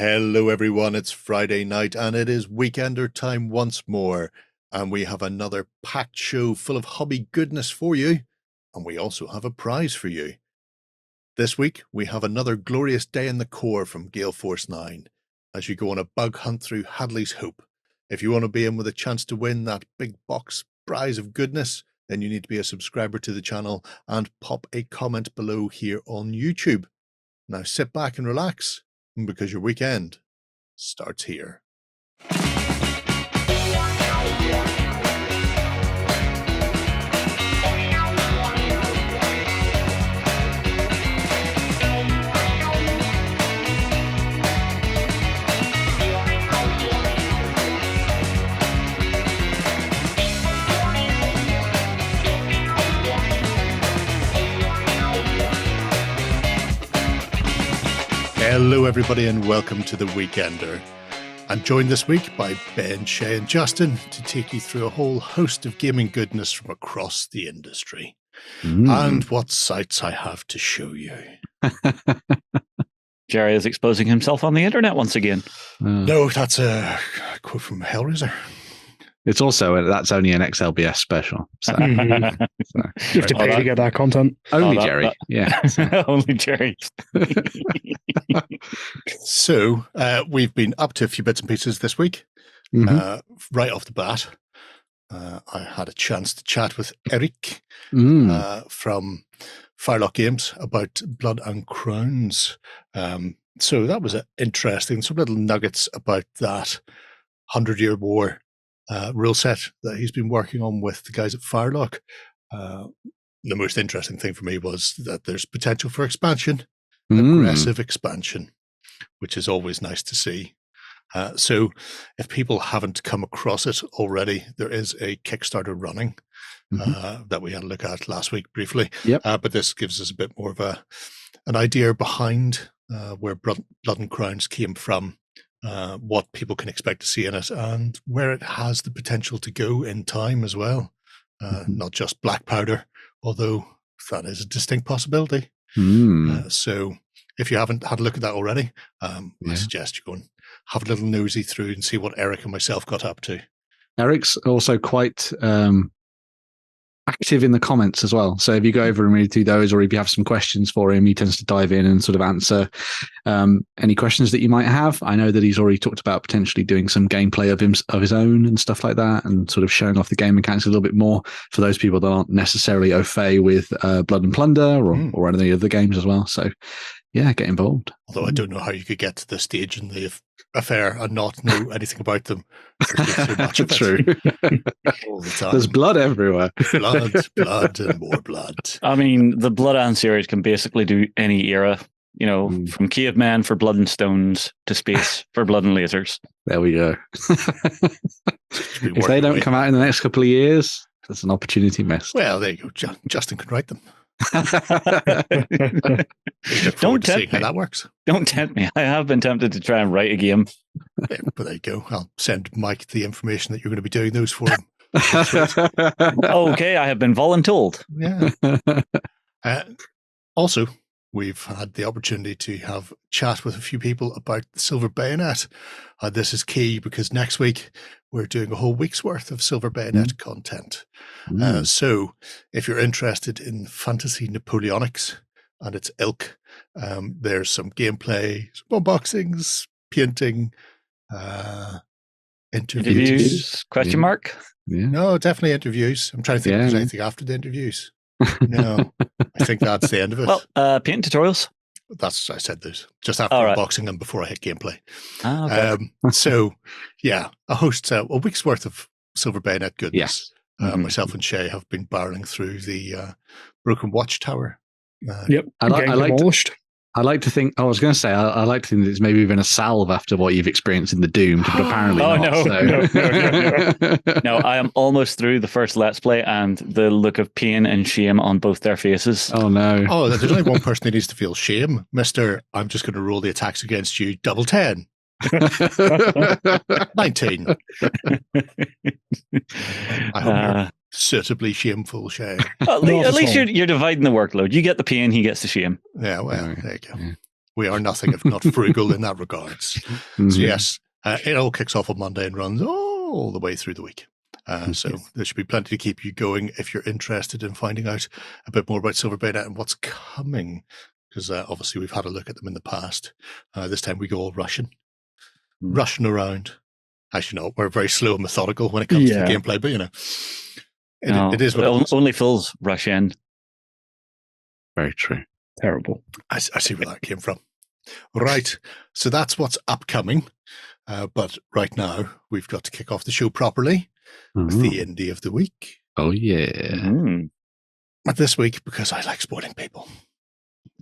Hello everyone, it's Friday night and it is Weekender time once more, and we have another packed show full of hobby goodness for you, and we also have a prize for you. This week we have another glorious day in the core from Gale Force 9 as you go on a bug hunt through Hadley's Hope. If you want to be in with a chance to win that big box prize of goodness, then you need to be a subscriber to the channel and pop a comment below here on YouTube. Now sit back and relax, because your weekend starts here. Hello everybody and welcome to The Weekender. I'm joined this week by Ben, Shay and Justin to take you through a whole host of gaming goodness from across the industry. And what sights I have to show you. Jerry is exposing himself on the internet once again. No, that's a quote from Hellraiser. It's also, that's only an XLBS special. So. You have to pay to get that content. Only Jerry. Yeah. Only Jerry. So, we've been up to a few bits and pieces this week. Right off the bat, I had a chance to chat with Eric from Firelock Games about Blood and Crowns. So that was interesting. Some little nuggets about that 100-Year War rule set that he's been working on with the guys at Firelock. The most interesting thing for me was that there's potential for expansion, aggressive expansion, which is always nice to see. So if people haven't come across it already, there is a Kickstarter running that we had a look at last week briefly. But this gives us a bit more of an idea behind where Blood and Crowns came from, what people can expect to see in it, and where it has the potential to go in time as well. Not just black powder, although that is a distinct possibility. So if you haven't had a look at that already, I suggest you go and have a little nosy through and see what Eric and myself got up to. Eric's also quite active in the comments as well. So if you go over and read through those, or if you have some questions for him, he tends to dive in and sort of answer any questions that you might have. I know that he's already talked about potentially doing some gameplay of his own and stuff like that, and sort of showing off the game mechanics a little bit more for those people that aren't necessarily au fait with Blood and Plunder or any of the games as well. So yeah, get involved. Although I don't know how you could get to this stage in the affair and not know anything about them. So much of True. All the time. There's blood everywhere. blood and more blood. I mean, the Blood and series can basically do any era, from caveman for blood and stones to space for blood and lasers. There we go. If they don't come out in the next couple of years, there's an opportunity missed. Well, there you go. Justin can write them. Don't tempt me. How that works. Don't tempt me. I have been tempted to try and write a game. Yeah, but there you go. I'll send Mike the information that you're going to be doing those for him. Okay, I have been voluntold. Yeah. Also, we've had the opportunity to have a chat with a few people about the Silver Bayonet. This is key because next week we're doing a whole week's worth of Silver Bayonet content. So if you're interested in fantasy Napoleonics and its ilk, there's some gameplay, some unboxings, painting, interviews. Question mark? Yeah. No, definitely interviews. I'm trying to think if there's anything after the interviews. No, I think that's the end of it. Well, paint tutorials. I said those just after unboxing and before I hit gameplay. Okay. So, yeah, a week's worth of Silver Bayonet goodness. Myself and Shay have been barreling through the Broken Watchtower. I like to think, I was going to say, I like to think that it's maybe been a salve after what you've experienced in the Doom, but apparently not. No, I am almost through the first Let's Play, and the look of pain and shame on both their faces. Oh, no. Oh, there's only one person who needs to feel shame. Mr. I'm just going to roll the attacks against you, double 10. 19. I hope you're suitably shameful, Shay. At least you're dividing the workload. You get the pain, he gets the shame. Yeah, well, there you go. We are nothing if not frugal in that regards. So yes, it all kicks off on Monday and runs all the way through the week. So there should be plenty to keep you going if you're interested in finding out a bit more about Silver Bayonet and what's coming. Because obviously we've had a look at them in the past. This time we go all Russian around. Actually, no, we're very slow and methodical when it comes to the gameplay, but it is what it is. Only Phil's Russian. Very true. Terrible. I see where that came from. Right, so that's what's upcoming. But right now, we've got to kick off the show properly with the Indie of the Week. Oh, yeah. But this week, because I like spoiling people,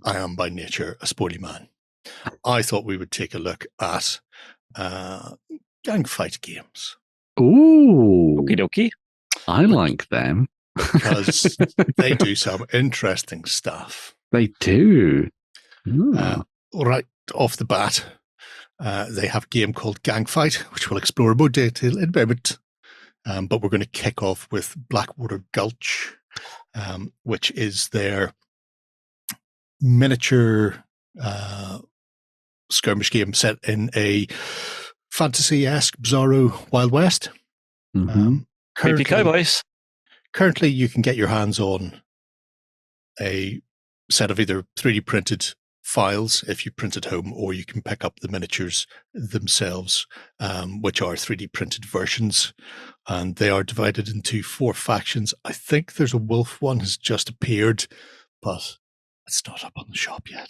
I am by nature a spoily man. I thought we would take a look at Gangfight Games. Ooh. Okie dokie. I like them. Because they do some interesting stuff. They do. Right off the bat, they have a game called Gangfight, which we'll explore in more detail in a moment. But we're going to kick off with Blackwater Gulch, which is their miniature skirmish game set in a fantasy-esque, bizarro Wild West. Cowboys. Currently, you can get your hands on a set of either 3D printed files if you print at home, or you can pick up the miniatures themselves, which are 3D printed versions, and they are divided into 4 factions. I think there's a wolf one has just appeared, but it's not up on the shop yet.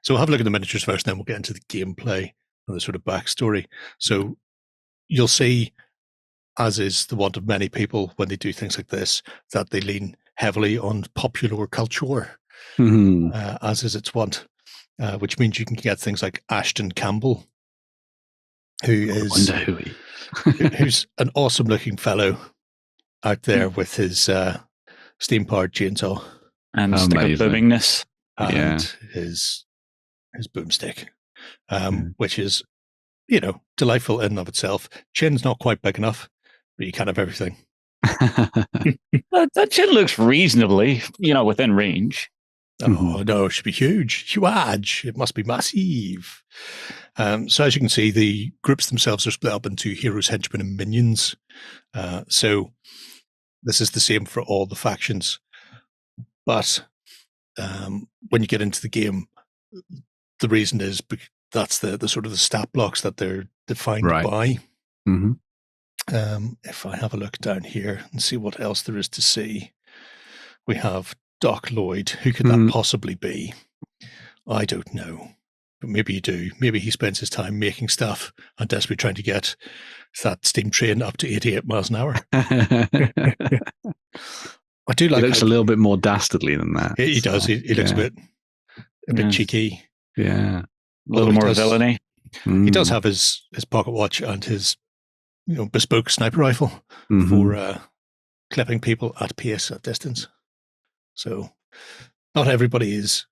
So we'll have a look at the miniatures first, then we'll get into the gameplay and the sort of backstory. So you'll see, as is the want of many people when they do things like this, that they lean heavily on popular culture, as is its wont, which means you can get things like Ashton Campbell, who's an awesome-looking fellow out there with his steam-powered chainsaw and stick-up-boomingness, and his boomstick, which is, delightful in and of itself. Chin's not quite big enough, but you can have everything. That chin looks reasonably, within range. Oh, no, it should be huge. Huge. It must be massive. So as you can see, the groups themselves are split up into heroes, henchmen, and minions. So this is the same for all the factions. But when you get into the game, the reason is that's the sort of the stat blocks that they're defined by. If I have a look down here and see what else there is to see, we have Doc Lloyd. Who could that possibly be? I don't know. But maybe you do. Maybe he spends his time making stuff and desperately trying to get that steam train up to 88 miles an hour. I do like. He looks a little bit more dastardly than that. He does. He looks a bit cheeky. Yeah. A little more villainy. He does have his pocket watch and his bespoke sniper rifle for clipping people at pace at distance. So not everybody is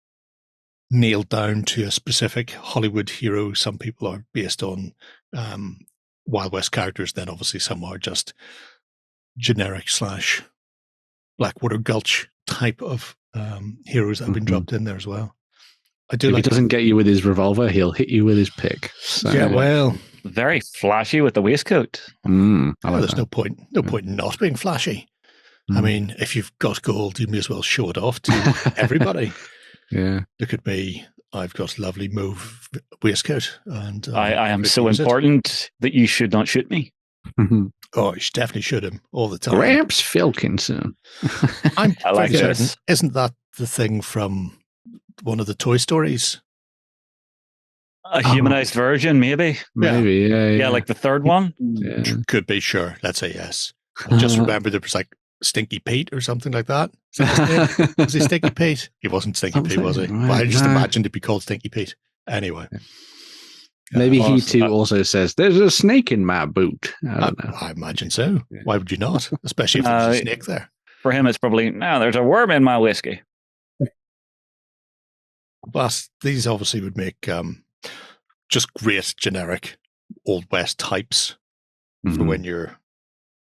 nailed down to a specific Hollywood hero. Some people are based on Wild West characters. Then obviously some are just generic / Blackwater Gulch type of heroes that have been dropped in there as well. If he doesn't get you with his revolver, he'll hit you with his pick. So. Yeah, well, very flashy with the waistcoat. There's no point in not being flashy. I mean, if you've got gold, you may as well show it off to everybody. Yeah. Look at me. I've got a lovely mauve waistcoat. And I am so important that you should not shoot me. Oh, you should definitely shoot him all the time. Gramps Filkinson. I like certain. this. Isn't that the thing from one of the Toy Stories? A humanized version, maybe. Maybe, yeah. Like the third one. Yeah. Could be, sure. Let's say yes. I just remember there was like Stinky Pete or something like that. Is that his name? Was he Stinky Pete? He wasn't Stinky Pete, was he? Right, Well, I just imagined it'd be called Stinky Pete. Anyway. Maybe he too also says, "There's a snake in my boot." I don't know. I imagine so. Yeah. Why would you not? Especially if there's a snake there. For him, it's probably, no, there's a worm in my whiskey. But these obviously would make just great generic Old West types for when you're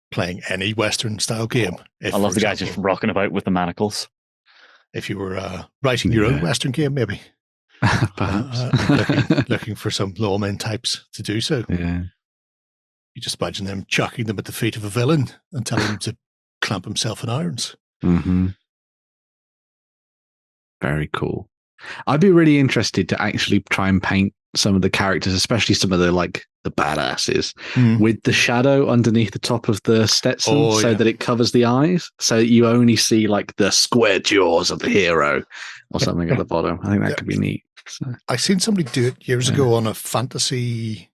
playing any Western style game. I love the guy just rocking about with the manacles. If you were writing your own Western game, maybe. Perhaps. looking for some lawmen types to do so. Yeah. You just imagine them chucking them at the feet of a villain and telling him to clamp himself in irons. Mm-hmm. Very cool. I'd be really interested to actually try and paint some of the characters, especially some of the badasses, with the shadow underneath the top of the Stetson, so that it covers the eyes, so you only see like the square jaws of the hero or something at the bottom. I think that could be neat. So. I seen somebody do it years ago on a fantasy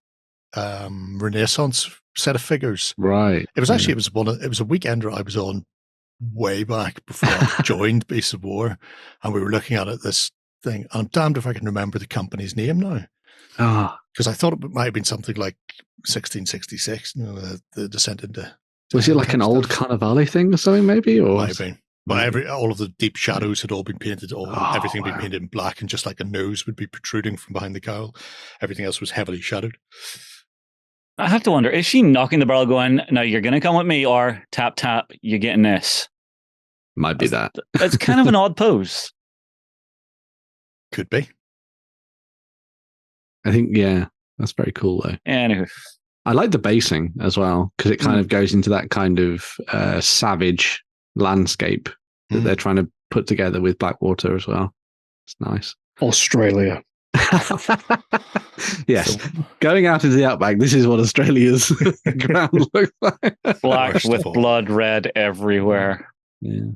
Renaissance set of figures. Right. It was actually it was a weekender I was on way back before I joined Beasts of War, and we were looking at this thing. And I'm damned if I can remember the company's name now. Because I thought it might have been something like 1666, the descent into. Was it like an old Carnivale thing or something, maybe? Or might have been. But all of the deep shadows had all been painted, everything had been painted in black, and just like a nose would be protruding from behind the cowl. Everything else was heavily shadowed. I have to wonder, is she knocking the barrel going, no, you're going to come with me, or tap, tap, you're getting this? Might be that. It's kind of an odd pose. Could be. I think, yeah, that's very cool, though. Anywho. I like the basing as well, because it kind of goes into that kind of savage landscape that they're trying to put together with Blackwater as well. It's nice. Australia. Yes. Going out into the outback, this is what Australia's ground looks like. Black with blood red everywhere. Yeah.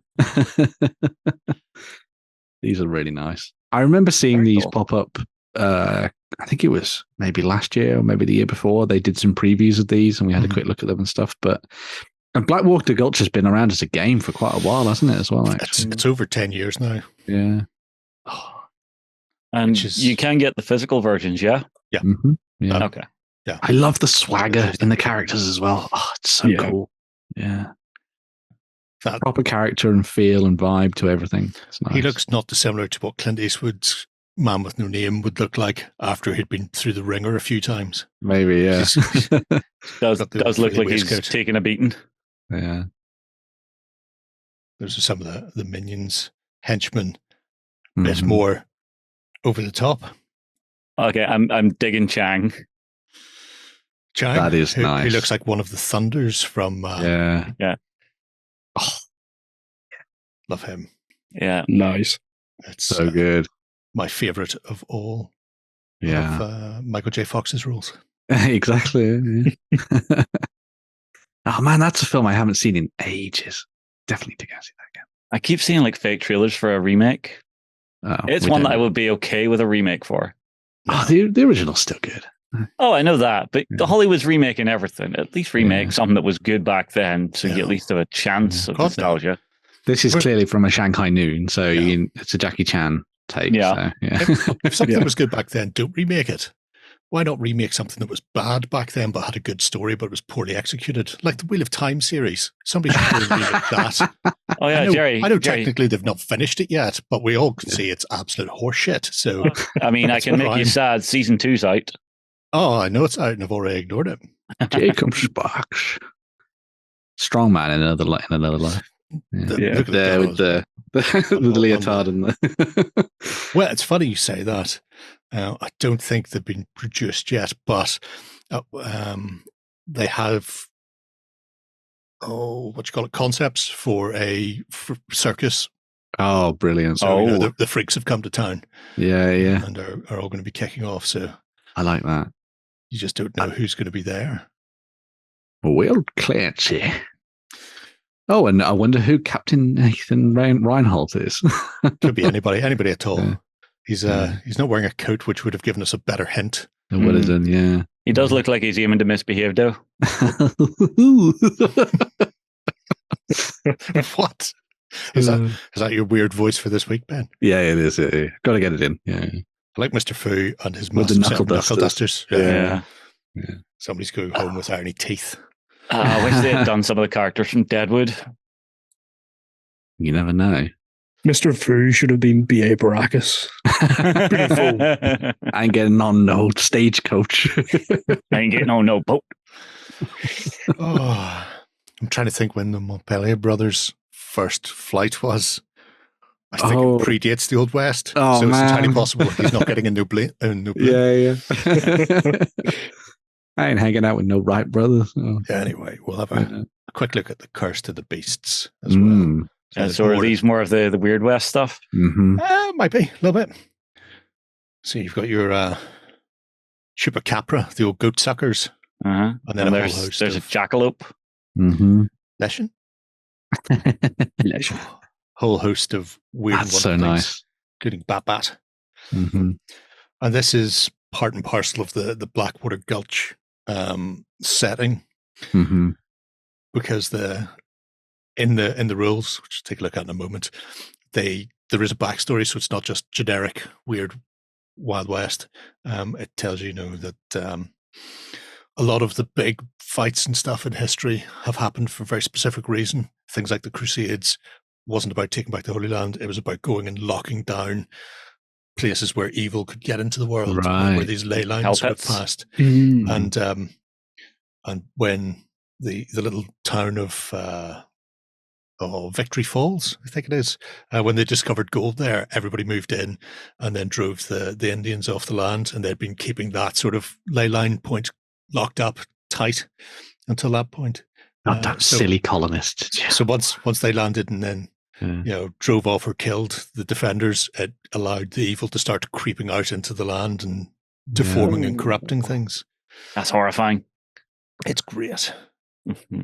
These are really nice. I remember seeing these pop up. I think it was maybe last year or maybe the year before. They did some previews of these and we had a quick look at them and stuff. And Blackwater Gulch has been around as a game for quite a while, hasn't it, as well? Actually, it's over 10 years now. Yeah. And you can get the physical versions, yeah? Yeah. Mm-hmm. Yeah. Okay. Yeah. I love the swagger in the characters as well. Oh, it's so cool. Yeah. That proper character and feel and vibe to everything. It's nice. He looks not dissimilar to what Clint Eastwood's Man with No Name would look like after he'd been through the ringer a few times. Maybe, yeah. does look like he's taking a beating. Yeah. Those are some of the minions, henchmen, a bit more over the top. Okay, I'm digging Chang. Chang, that is nice. He looks like one of the Thunders from. Yeah. Oh, love him. Yeah, nice. It's so good. My favorite of all. Yeah, of, Michael J. Fox's roles. Exactly. Yeah. Oh man, that's a film I haven't seen in ages. Definitely to go see that again. I keep seeing like fake trailers for a remake. It's one that I would be okay with a remake for. Oh, the original's still good. Oh, I know that, but Hollywood's remaking everything. At least remake something that was good back then, so you at least have a chance of nostalgia. This is clearly from a Shanghai Noon, so it's a Jackie Chan take. Yeah. So, if something was good back then, don't remake it. Why not remake something that was bad back then but had a good story but was poorly executed? Like the Wheel of Time series. Somebody should remake that. Oh yeah, I know Jerry. Technically they've not finished it yet, but we all can see it's absolute horseshit. So I mean, I can make you sad. Season 2's out. Oh, I know it's out and I've already ignored it. Jacob Sparks. Strong man in another life. Yeah. There with the leotard and the. Well, it's funny you say that. I don't think they've been produced yet, but they have concepts for a circus. Oh, brilliant! So the freaks have come to town. Yeah, and are all going to be kicking off. So I like that. You just don't know who's going to be there. Well, Clancy. Oh, and I wonder who Captain Nathan Reinhold is. Could be anybody at all. Yeah. He's not wearing a coat, which would have given us a better hint. It would have done, yeah. He does look like he's aiming to misbehave, though. What? Is that your weird voice for this week, Ben? Yeah, it is. Got to get it in. Yeah. I like Mr. Fu and his massive knuckle dusters. Yeah. Somebody's going home with irony teeth. I wish they had done some of the characters from Deadwood. You never know. Mr. Fu should have been B.A. Baccus. I ain't getting on no stagecoach. I ain't getting on no boat. I'm trying to think when the Montpellier brothers' first flight was. I think it predates the Old West. Oh, so it's man. entirely possible he's not getting a no blame. Yeah. I ain't hanging out with no right brothers. Oh. Anyway, we'll have a quick look at the Curse to the Beasts as well. So are these more of the Weird West stuff? Might be, a little bit. So you've got your Chupacabra, the old goat suckers. And then there's a jackalope. Leshen? Whole host of weird That's so nice. Including Bat. And this is part and parcel of the Blackwater Gulch setting. Because in the rules, which we'll take a look at in a moment, there is a backstory, so it's not just generic weird Wild West. It tells you, that a lot of the big fights and stuff in history have happened for a very specific reason. Things like the Crusades wasn't about taking back the Holy Land. It was about going and locking down places where evil could get into the world, where these ley lines sort of passed. And when the little town of Victory Falls, I think it is, when they discovered gold there, everybody moved in and then drove the Indians off the land, and they'd been keeping that sort of ley line point locked up tight until that point. Not that silly colonists. So once they landed and then drove off or killed the defenders, it allowed the evil to start creeping out into the land and deforming and corrupting things. That's horrifying. It's great.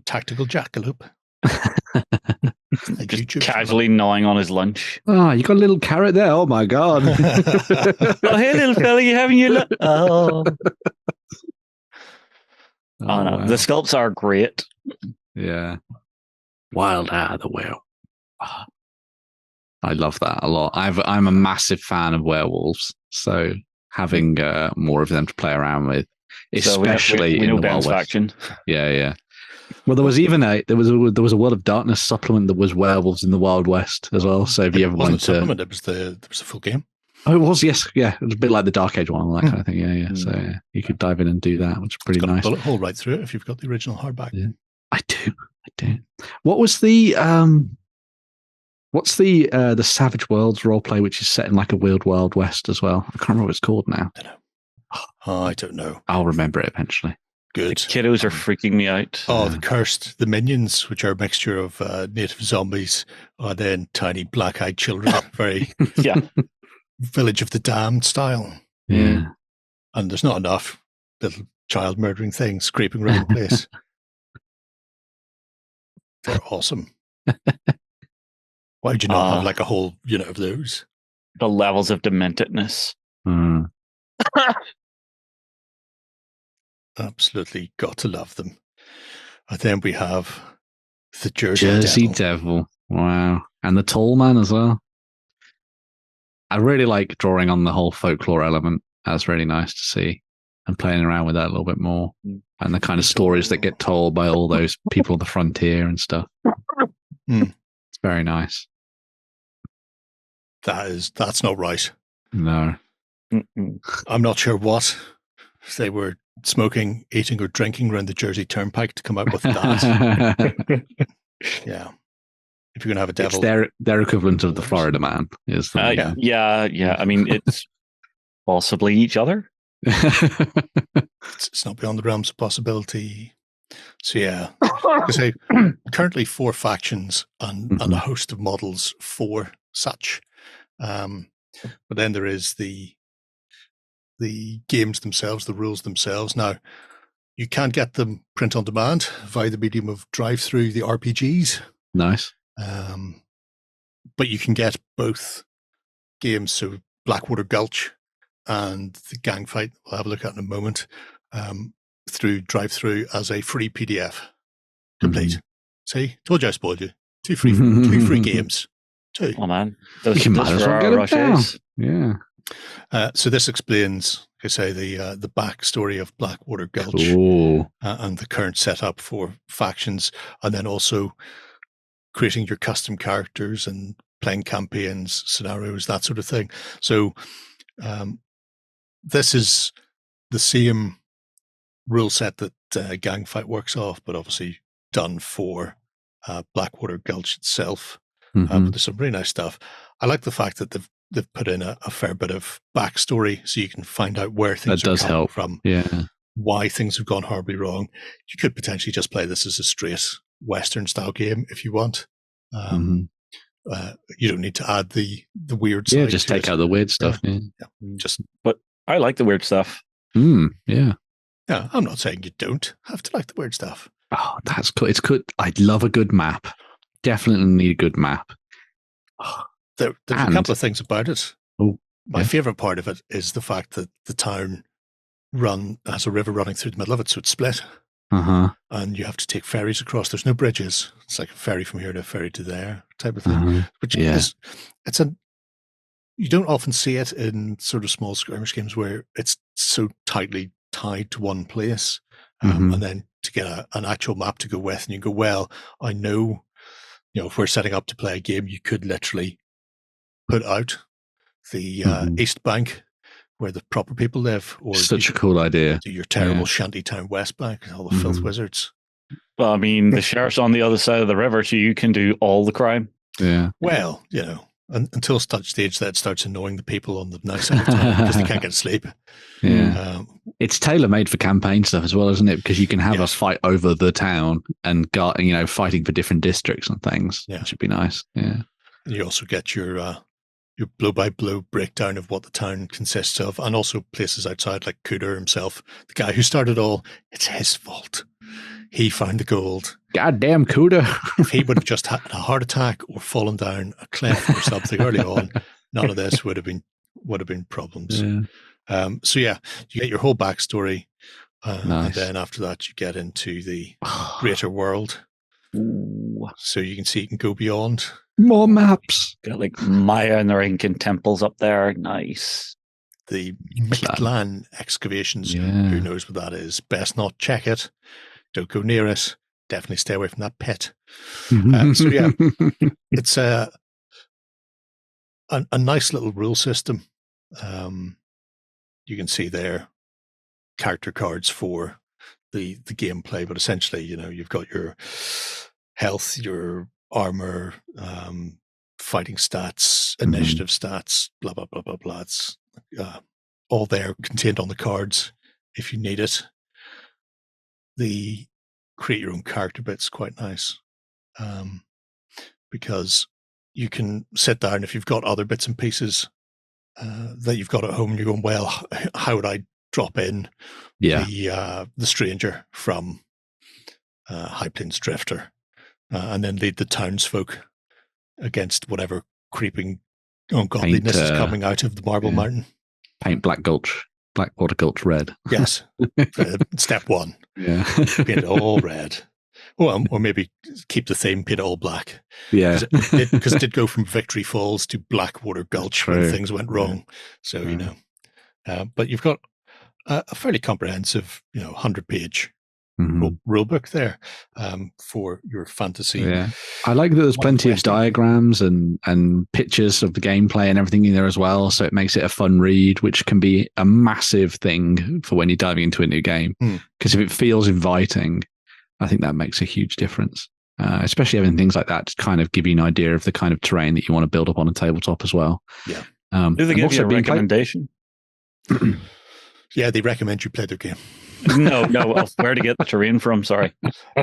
Tactical jackalope. Just casually gnawing on his lunch. Oh, you got a little carrot there. Oh my god. Oh, hey little fella, you having your lunch? Oh. Oh no, the sculpts are great. Yeah. Wild Eye the Werewolf. I love that a lot. I'm a massive fan of werewolves, so having more of them to play around with, especially so we know in the Ben's Wild West. faction. Yeah. Well, there was even there was a World of Darkness supplement that was werewolves in the Wild West as well. So if you ever wanted to, supplement, it was the full game. Oh, it was, yes, yeah. It was a bit like the Dark Age one, that kind of thing. Yeah. So you could dive in and do that, which is pretty nice. A bullet hole right through it if you've got the original hardback. Yeah, I do. What was the what's the Savage Worlds roleplay, which is set in like a weird Wild West as well? I can't remember what it's called now. I don't know. I'll remember it eventually. Good. The kiddos are freaking me out. Oh, the Cursed, the minions, which are a mixture of native zombies and then tiny black-eyed children. Very Village of the Damned style. Yeah. And there's not enough little child murdering things scraping around the place. They're awesome. Why would you not have like a whole unit of those? The levels of dementedness. Absolutely got to love them. And then we have the Jersey Devil. Wow. And the Tall Man as well. I really like drawing on the whole folklore element. That's really nice to see. And playing around with that a little bit more. And the kind of stories that get told by all those people on the frontier and stuff. It's very nice. That's not right. No. I'm not sure what they were smoking, eating, or drinking around the Jersey Turnpike to come out with that. Yeah. If you're going to have a devil. It's their equivalent of the Florida Man. Is the yeah. I mean, it's possibly each other. It's not beyond the realms of possibility. So yeah, I say currently 4 factions and a host of models for such. But then there is the games themselves, the rules themselves. Now, you can get them print on demand via the medium of drive-through, the RPGs. Nice. But you can get both games, so Blackwater Gulch and the Gangfight, we'll have a look at in a moment, through drive-through as a free PDF complete. See, told you I spoiled you. Two free games. 2. Oh man, you can might as well get it down. Yeah. So this explains, like I say, the backstory of Blackwater Gulch and the current setup for factions, and then also creating your custom characters and playing campaigns, scenarios, that sort of thing. So this is the same rule set that Gangfight works off, but obviously done for Blackwater Gulch itself. But there's some really nice stuff. I like the fact that they've put in a fair bit of backstory, so you can find out where things are coming from. Yeah. Why things have gone horribly wrong. You could potentially just play this as a straight Western style game if you want. You don't need to add the weird side. Yeah, just take out the weird stuff. But I like the weird stuff. Yeah. Yeah, I'm not saying you don't have to like the weird stuff. Oh, that's cool. It's good. I'd love a good map. Definitely need a good map. There's a couple of things about it. My favorite part of it is the fact that the town has a river running through the middle of it, so it's split. And you have to take ferries across. There's no bridges. It's like a ferry from here to a ferry to there type of thing. Which is, you don't often see it in sort of small skirmish games where it's so tightly tied to one place. And then to get an actual map to go with, and you go, well, I know, if we're setting up to play a game, you could literally put out the East Bank where the proper people live, or such a cool idea. Your terrible shantytown West Bank, all the filth wizards. Well, I mean, the sheriff's on the other side of the river, so you can do all the crime. Yeah. Well, until such stage that starts annoying the people on the nice side of town because they can't get to sleep. Yeah. It's tailor-made for campaign stuff as well, isn't it? Because you can have us fight over the town and fighting for different districts and things. Yeah. It should be nice. Yeah. And you also get your blow-by-blow breakdown of what the town consists of, and also places outside like Cooter himself, the guy who started all. It's his fault. He found the gold. Goddamn Cooter. If he would have just had a heart attack or fallen down a cliff or something early on, none of this would have been problems. Yeah. So you get your whole backstory, nice. And then after that you get into the greater world. So you can go beyond. More maps. Got like Maya and their ancient temples up there. Nice. The Mictlan excavations. Yeah. Who knows what that is? Best not check it. Don't go near it. Definitely stay away from that pit. So yeah, it's a nice little rule system. You can see there character cards for the gameplay, but essentially, you've got your health, your armor, fighting stats, initiative stats, blah blah blah blah blah. It's all there contained on the cards if you need it. The create your own character bit's quite nice, because you can sit down if you've got other bits and pieces that you've got at home, and you're going, well, how would I drop in the stranger from High Plains Drifter, and then lead the townsfolk against whatever creeping ungodliness is coming out of the Marble Mountain. Paint Blackwater Gulch red. Yes. Step one. Yeah. Paint it all red. Or maybe keep the theme, paint it all black. Yeah. Because it did go from Victory Falls to Blackwater Gulch when things went wrong. So, but you've got a fairly comprehensive, 100-page rule book there for your fantasy. Yeah. I like that there's plenty of diagrams and pictures of the gameplay and everything in there as well. So it makes it a fun read, which can be a massive thing for when you're diving into a new game. Because if it feels inviting, I think that makes a huge difference. Especially having things like that to kind of give you an idea of the kind of terrain that you want to build up on a tabletop as well. Yeah. Do they give you a recommendation? Yeah, they recommend you play their game. No, where to get the terrain from? Sorry.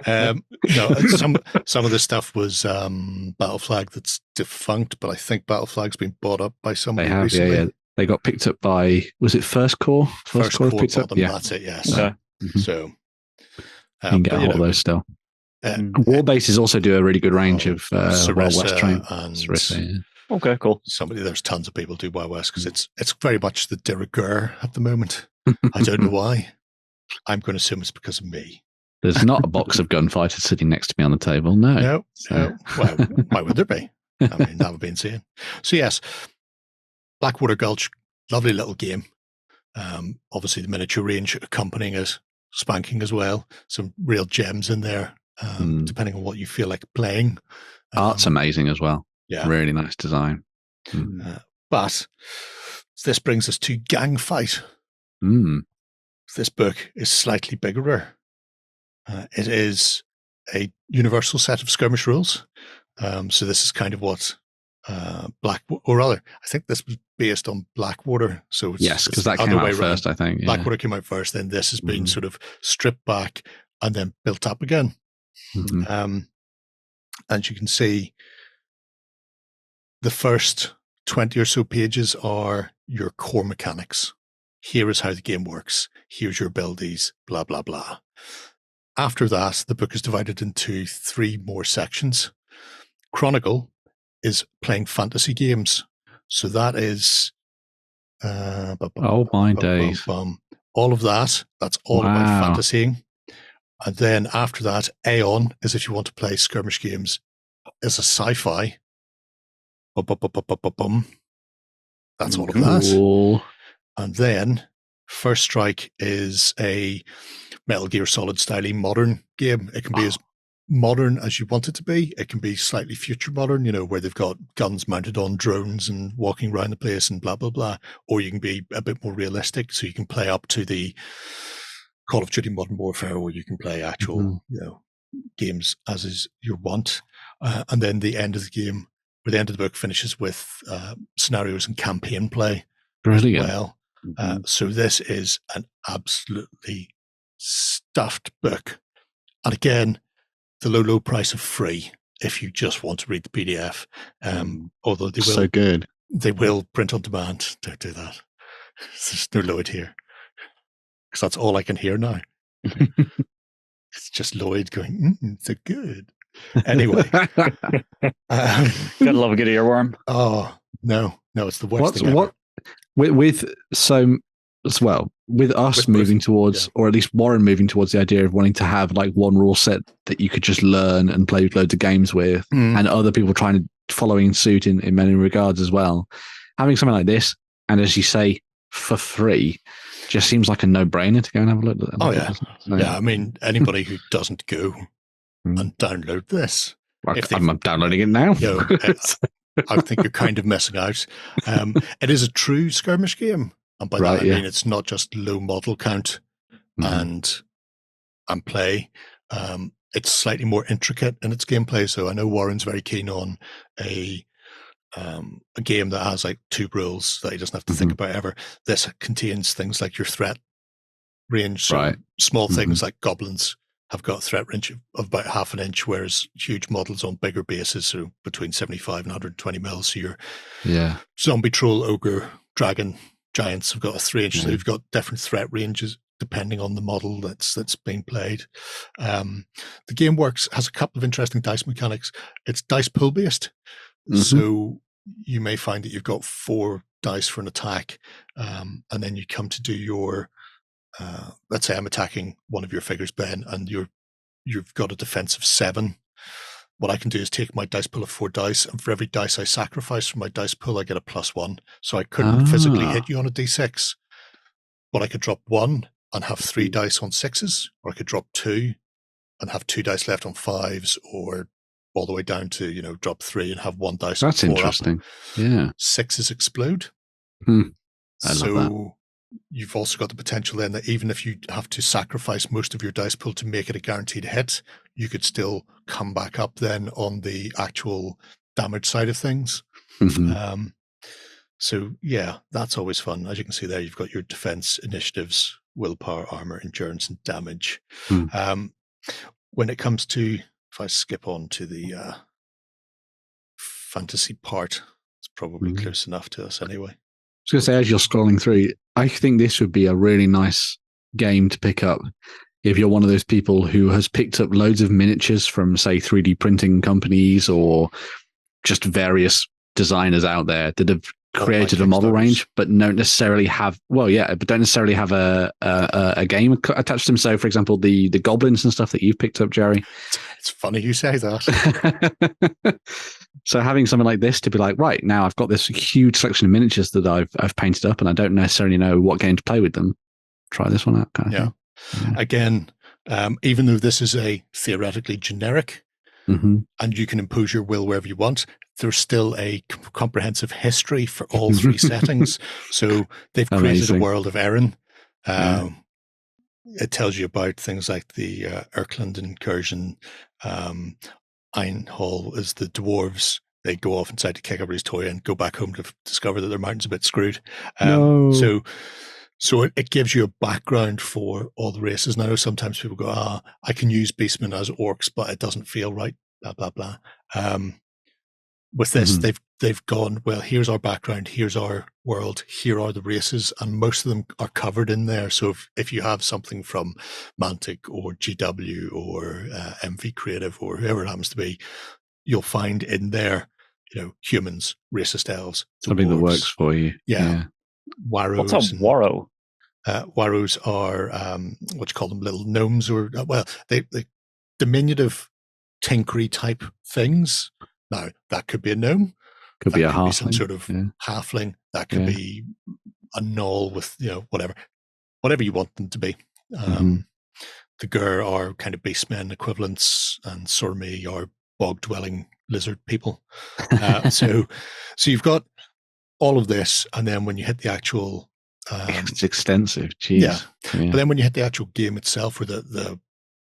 No, some of the stuff was Battle Flag that's defunct, but I think Battle Flag's been bought up by somebody recently. Yeah. They got picked up by, was it First Corps? First Corps picked up. Yeah, that's it. Yes. Okay. So you can get a hold of those still. War bases also do a really good range of Wild West train. And okay, cool. There's tons of people do Wild West because it's very much the de rigueur at the moment. I don't know why. I'm going to assume it's because of me. There's not a box of gunfighters sitting next to me on the table. No. No. Well, why would there be? I mean, that would be insane. So yes, Blackwater Gulch, lovely little game. Obviously the miniature range accompanying it, spanking as well. Some real gems in there, depending on what you feel like playing. Art's amazing as well. Yeah. Really nice design. But this brings us to Gangfight. This book is slightly bigger. It is a universal set of skirmish rules So this is kind of what or rather, I think this was based on Blackwater. So yes, because that came out first, I think. Yeah. Blackwater came out first, then this has been sort of stripped back and then built up again. And you can see the first 20 or so pages are your core mechanics. Here is how the game works. Here's your abilities, blah, blah, blah. After that, the book is divided into 3 more sections. Chronicle is playing fantasy games. So that is... oh, my days. All of that, that's all about fantasying. And then after that, Aeon is if you want to play skirmish games, is a sci-fi. That's all of that. And then First Strike is a Metal Gear Solid style modern game. It can be as modern as you want it to be. It can be slightly future modern, where they've got guns mounted on drones and walking around the place and blah, blah, blah. Or you can be a bit more realistic. So you can play up to the Call of Duty Modern Warfare, or you can play actual, games as is your want. And then the end of the game, or the end of the book finishes with scenarios and campaign play. Brilliant. Well, so this is an absolutely stuffed book. And again, the low price of free if you just want to read the PDF. Although they will, so good. They will print on demand. Don't do that. There's no Lloyd here. Because that's all I can hear now. It's just Lloyd going, so good. Anyway. Gotta love a good earworm. Oh, no, it's the worst thing ever. With us moving towards, or at least Warren moving towards the idea of wanting to have like one rule set that you could just learn and play loads of games with, and other people trying to following suit in many regards as well. Having something like this, and as you say, for free, just seems like a no-brainer to go and have a look at that. Yeah, I mean, anybody who doesn't go and download this. I'm downloading it now. I think you're kind of missing out. It is a true skirmish game. And by that, I mean, it's not just low model count and play. It's slightly more intricate in its gameplay. So I know Warren's very keen on a game that has like 2 rules that he doesn't have to think about ever. This contains things like your threat range. So small things like goblins have got a threat range of about half an inch, whereas huge models on bigger bases, so between 75 and 120 mils. So your zombie, troll, ogre, dragon, giants have got a 3 inch. So you've got different threat ranges depending on the model that's being played. The game has a couple of interesting dice mechanics. It's dice pool based. So you may find that you've got 4 dice for an attack, and then you come to do your let's say I'm attacking one of your figures, Ben, and you've got a defense of 7. What I can do is take my dice pool of 4 dice, and for every dice I sacrifice from my dice pool, I get a +1. So I couldn't physically hit you on a d6, but I could drop 1 and have 3 dice on 6s, or I could drop 2 and have 2 dice left on 5s, or all the way down to, drop 3 and have 1 dice on 4. That's interesting. Yeah. 6s explode. I love that. You've also got the potential then that even if you have to sacrifice most of your dice pool to make it a guaranteed hit, you could still come back up then on the actual damage side of things. So yeah, that's always fun. As you can see there, you've got your defense, initiatives, willpower, armor, endurance, and damage. When it comes to, if I skip on to the fantasy part, it's probably close enough to us anyway. I was going to say, as you're scrolling through, I think this would be a really nice game to pick up if you're one of those people who has picked up loads of miniatures from, say, 3D printing companies or just various designers out there that have created a model range, but don't necessarily have a game attached to them. So, for example, the goblins and stuff that you've picked up, Jerry. It's funny you say that. So having something like this to be like, right, now I've got this huge selection of miniatures that I've painted up, and I don't necessarily know what game to play with them. Try this one out. Kind of thing. Again, even though this is a theoretically generic, and you can impose your will wherever you want, there's still a comprehensive history for all 3 settings. So they've created a world of Erin. It tells you about things like the Erkland incursion, Einhall is the dwarves. They go off inside to kick everybody's toy and go back home to discover that their mountain's a bit screwed. No. So it gives you a background for all the races. And I know sometimes people go, I can use beastmen as orcs, but it doesn't feel right, blah, blah, blah. With this, they've gone, well, here's our background, here's our world, here are the races, and most of them are covered in there. So if you have something from Mantic or GW or MV Creative or whoever it happens to be, you'll find in there, humans, racist elves. Something that works for you. Yeah. Warrows. What's a Warrow? Warrows are, what you call them, little gnomes, or, they diminutive, tinkery type things. Now, that could be a gnome. Could be a halfling. Some sort of halfling. That could be a gnoll with, whatever you want them to be. The Gur are kind of beastmen equivalents, and Sormi are bog-dwelling lizard people. So you've got all of this, and then when you hit the actual... it's extensive, jeez. Yeah. But then when you hit the actual game itself, or the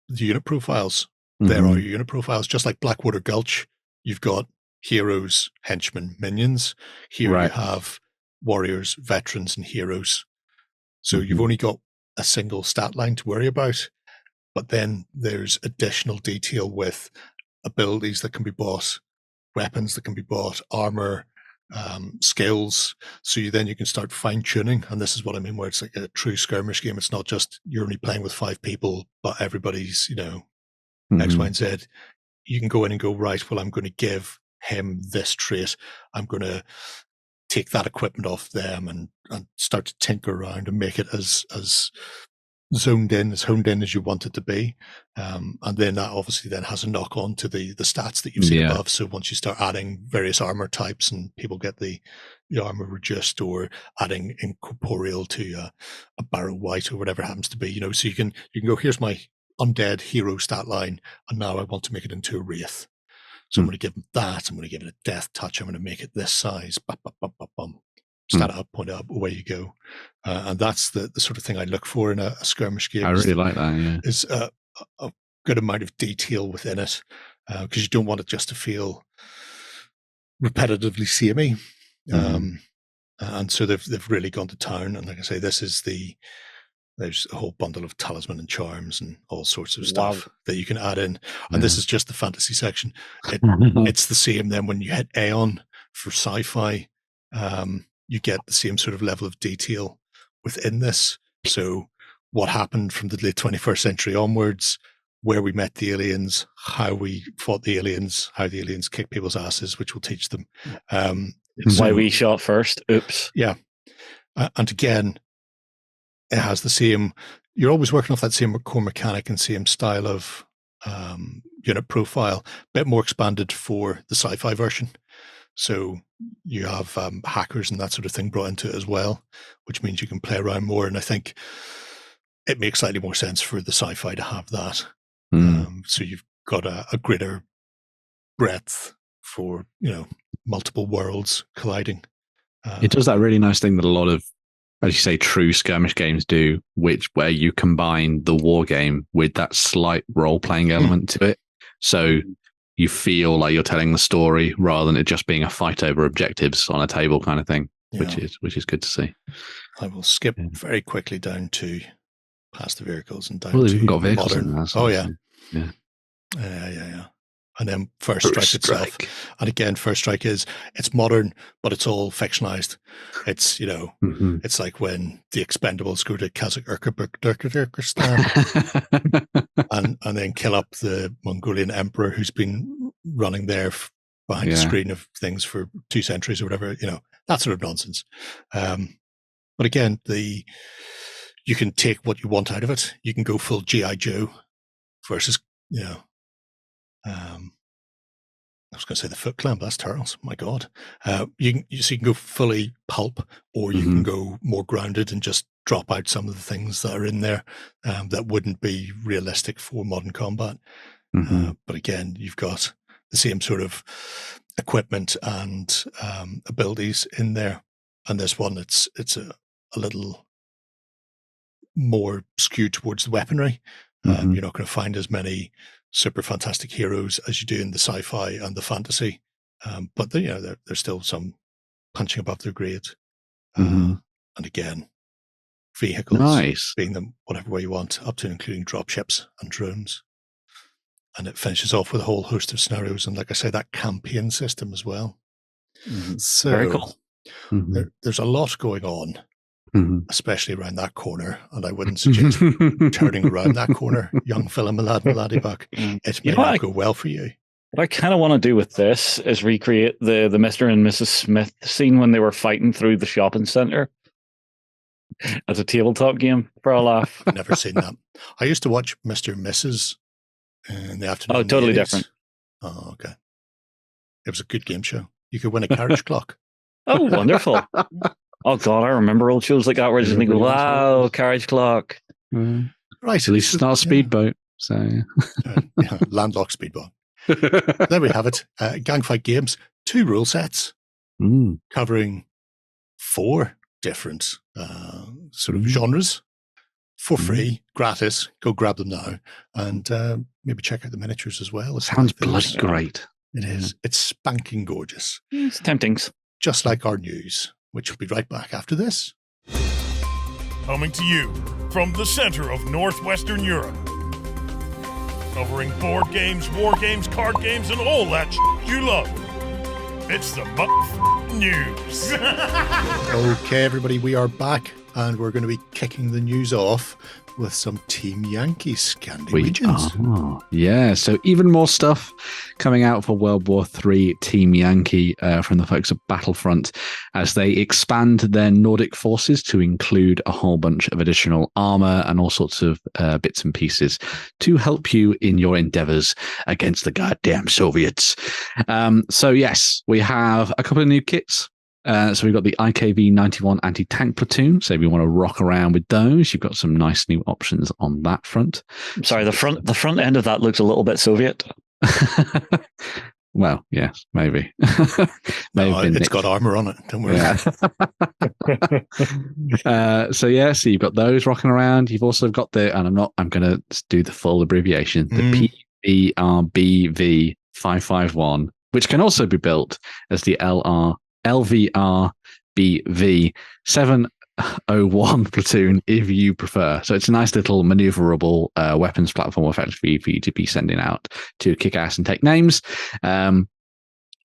unit profiles, there are your unit profiles, just like Blackwater Gulch. You've got heroes, henchmen, minions. Here you have warriors, veterans, and heroes. So you've only got a single stat line to worry about, but then there's additional detail with abilities that can be bought, weapons that can be bought, armor, skills. So you can start fine tuning. And this is what I mean, where it's like a true skirmish game. It's not just you're only playing with 5 people, but everybody's, X, Y, and Z. You can go in and go, right, well, I'm going to give him this trait. I'm going to take that equipment off them and start to tinker around and make it as zoned in, as honed in as you want it to be. And then that obviously then has a knock on to the stats that you've seen above. So once you start adding various armor types and people get the armor reduced, or adding incorporeal to a barrow white or whatever it happens to be, so you can go, here's my undead hero stat line, and now I want to make it into a wraith. So I'm going to give him that. I'm going to give it a death touch. I'm going to make it this size. Stat it up, point it up, away you go. And that's the sort of thing I look for in a skirmish game. I really like that, yeah. Is a good amount of detail within it, because you don't want it just to feel repetitively samey. And so they've really gone to town. And like I say, there's a whole bundle of talisman and charms and all sorts of stuff that you can add in. And this is just the fantasy section. It's the same then when you hit Aeon for sci-fi. You get the same sort of level of detail within this. So what happened from the late 21st century onwards, where we met the aliens, how we fought the aliens, how the aliens kick people's asses, which will teach them. Why we shot first. Oops. Yeah. And again, it has the same, you're always working off that same core mechanic and same style of unit profile, a bit more expanded for the sci-fi version. So you have hackers and that sort of thing brought into it as well, which means you can play around more. And I think it makes slightly more sense for the sci-fi to have that. So you've got a greater breadth for, multiple worlds colliding. It does that really nice thing that a lot of, as you say, true skirmish games do, where you combine the war game with that slight role-playing element to it. So you feel like you're telling the story rather than it just being a fight over objectives on a table kind of thing, which is good to see. I will skip very quickly down to past the vehicles and down to they've even got vehicles modern. In there, so yeah. Yeah. And then First Strike itself. And again, First Strike it's modern, but it's all fictionalized. It's, it's like when the Expendables go to Kazakhstan and then kill up the Mongolian emperor who's been running there behind the screen of things for 2 centuries or whatever, that sort of nonsense. But again, you can take what you want out of it. You can go full G.I. Joe versus, I was going to say the Foot Clan, but that's Turtles. My God. You can go fully pulp, or you can go more grounded and just drop out some of the things that are in there that wouldn't be realistic for modern combat. But again, you've got the same sort of equipment and abilities in there. And this one, it's a little more skewed towards the weaponry. You're not going to find as many super fantastic heroes as you do in the sci-fi and the fantasy. But there's still some punching above their grade. And again, vehicles being them whatever way you want, up to and including dropships and drones. And it finishes off with a whole host of scenarios. And like I say, that campaign system as well. So very cool. There's a lot going on, especially around that corner. And I wouldn't suggest turning around that corner, young fella, my buck. It may not go well for you. What I kind of want to do with this is recreate the Mr. and Mrs. Smith scene when they were fighting through the shopping centre as a tabletop game for a laugh. Never seen that. I used to watch Mr. and Mrs. in the afternoon. Oh, totally different. Oh, okay. It was a good game show. You could win a carriage clock. Oh, wonderful. Oh, God, I remember old shows like that where you just think, wow, carriage clock. Right. At least it's not a speedboat. So landlocked speedboat. There we have it. Gangfight Games, 2 rule sets covering 4 different sort of genres for free, gratis. Go grab them now and maybe check out the miniatures as well. Sounds bloody great. It is. It's spanking gorgeous. It's tempting. Just like our news, which will be right back after this. Coming to you from the center of Northwestern Europe. Covering board games, war games, card games, and all that you love. It's the news. Okay, everybody, we are back, and we're going to be kicking the news off with some Team Yankee Scandinavians. Yeah, so even more stuff coming out for World War III Team Yankee from the folks at Battlefront as they expand their Nordic forces to include a whole bunch of additional armor and all sorts of bits and pieces to help you in your endeavors against the goddamn Soviets. So yes, we have a couple of new kits. So we've got the IKV-91 anti-tank platoon. So if you want to rock around with those, you've got some nice new options on that front. Sorry, the front end of that looks a little bit Soviet. Well, yes, maybe. It's got armor on it. Don't worry. Yeah. So you've got those rocking around. You've also got I'm going to do the full abbreviation, the PVRBV 551, which can also be built as the LVRBV 701 platoon if you prefer. So it's a nice little maneuverable weapons platform effectively for you to be sending out to kick ass and take names.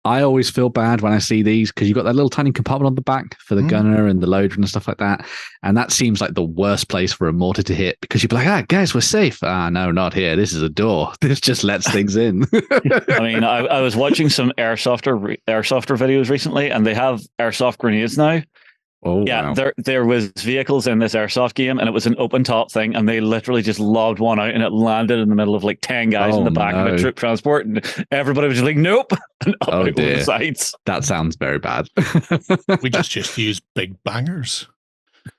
I always feel bad when I see these because you've got that little tiny compartment on the back for the gunner and the loader and stuff like that. And that seems like the worst place for a mortar to hit because you'd be like, guys, we're safe. No, not here. This is a door. This just lets things in. I mean, I was watching some airsoft videos recently and they have airsoft grenades now. Oh, yeah, wow. there was vehicles in this airsoft game and it was an open top thing and they literally just lobbed one out and it landed in the middle of like 10 guys in the back of a troop transport and everybody was just like, nope. And up out over the sides. That sounds very bad. We just use big bangers.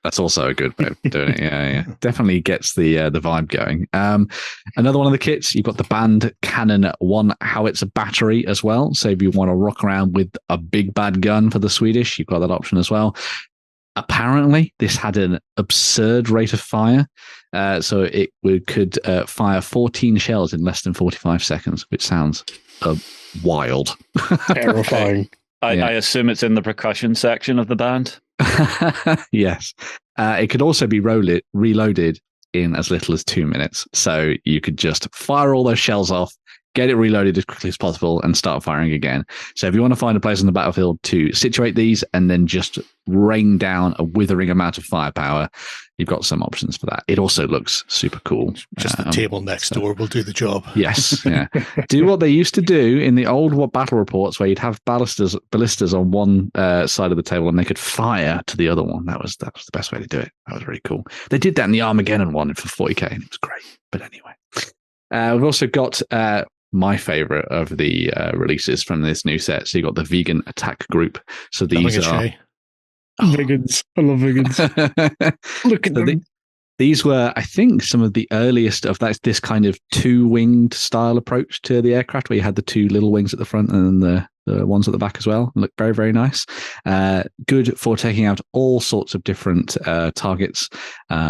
That's also a good way of doing it. Yeah. Definitely gets the vibe going. Another one of the kits, you've got the Band Cannon 1 howitzer battery as well. So if you want to rock around with a big bad gun for the Swedish, you've got that option as well. Apparently, this had an absurd rate of fire. So it could fire 14 shells in less than 45 seconds, which sounds wild. Terrifying. I assume it's in the percussion section of the band. Yes. It could also be reloaded in as little as 2 minutes. So you could just fire all those shells off, get it reloaded as quickly as possible, and start firing again. So if you want to find a place on the battlefield to situate these and then just rain down a withering amount of firepower, you've got some options for that. It also looks super cool. Just the table next door will do the job. Yes, yeah. Do what they used to do in the old battle reports where you'd have ballistas on one side of the table and they could fire to the other one. That was the best way to do it. That was really cool. They did that in the Armageddon one for 40k and it was great. But anyway. We've also got my favorite of the releases from this new set. So you got the vegan attack group. So these are vegans. I love vegans. Look at them. These were, I think, some of the earliest of this kind of two-winged style approach to the aircraft, where you had the two little wings at the front and then the ones at the back as well. Look very, very nice. Good for taking out all sorts of different targets.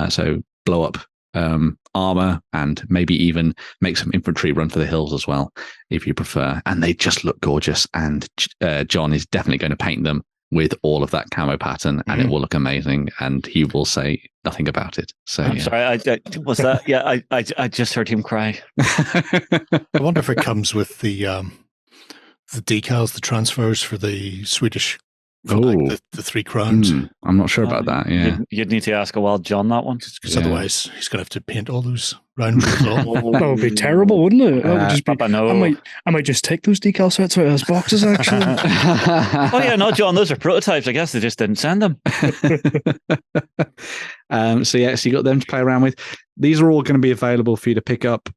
So blow up armor, and maybe even make some infantry run for the hills as well, if you prefer. And they just look gorgeous. And John is definitely going to paint them with all of that camo pattern, and it will look amazing. And he will say nothing about it. So I'm sorry, was that? Yeah, I just heard him cry. I wonder if it comes with the decals, the transfers for the Swedish. The 3 crowns. I'm not sure about that. Yeah, you'd need to ask a Wild John that one, because otherwise he's going to have to paint all those round wheels on. That would be terrible, wouldn't it? That would just be. I might just take those decal sets out as boxes. Actually. Oh yeah, no, John. Those are prototypes. I guess they just didn't send them. So you got them to play around with. These are all going to be available for you to pick up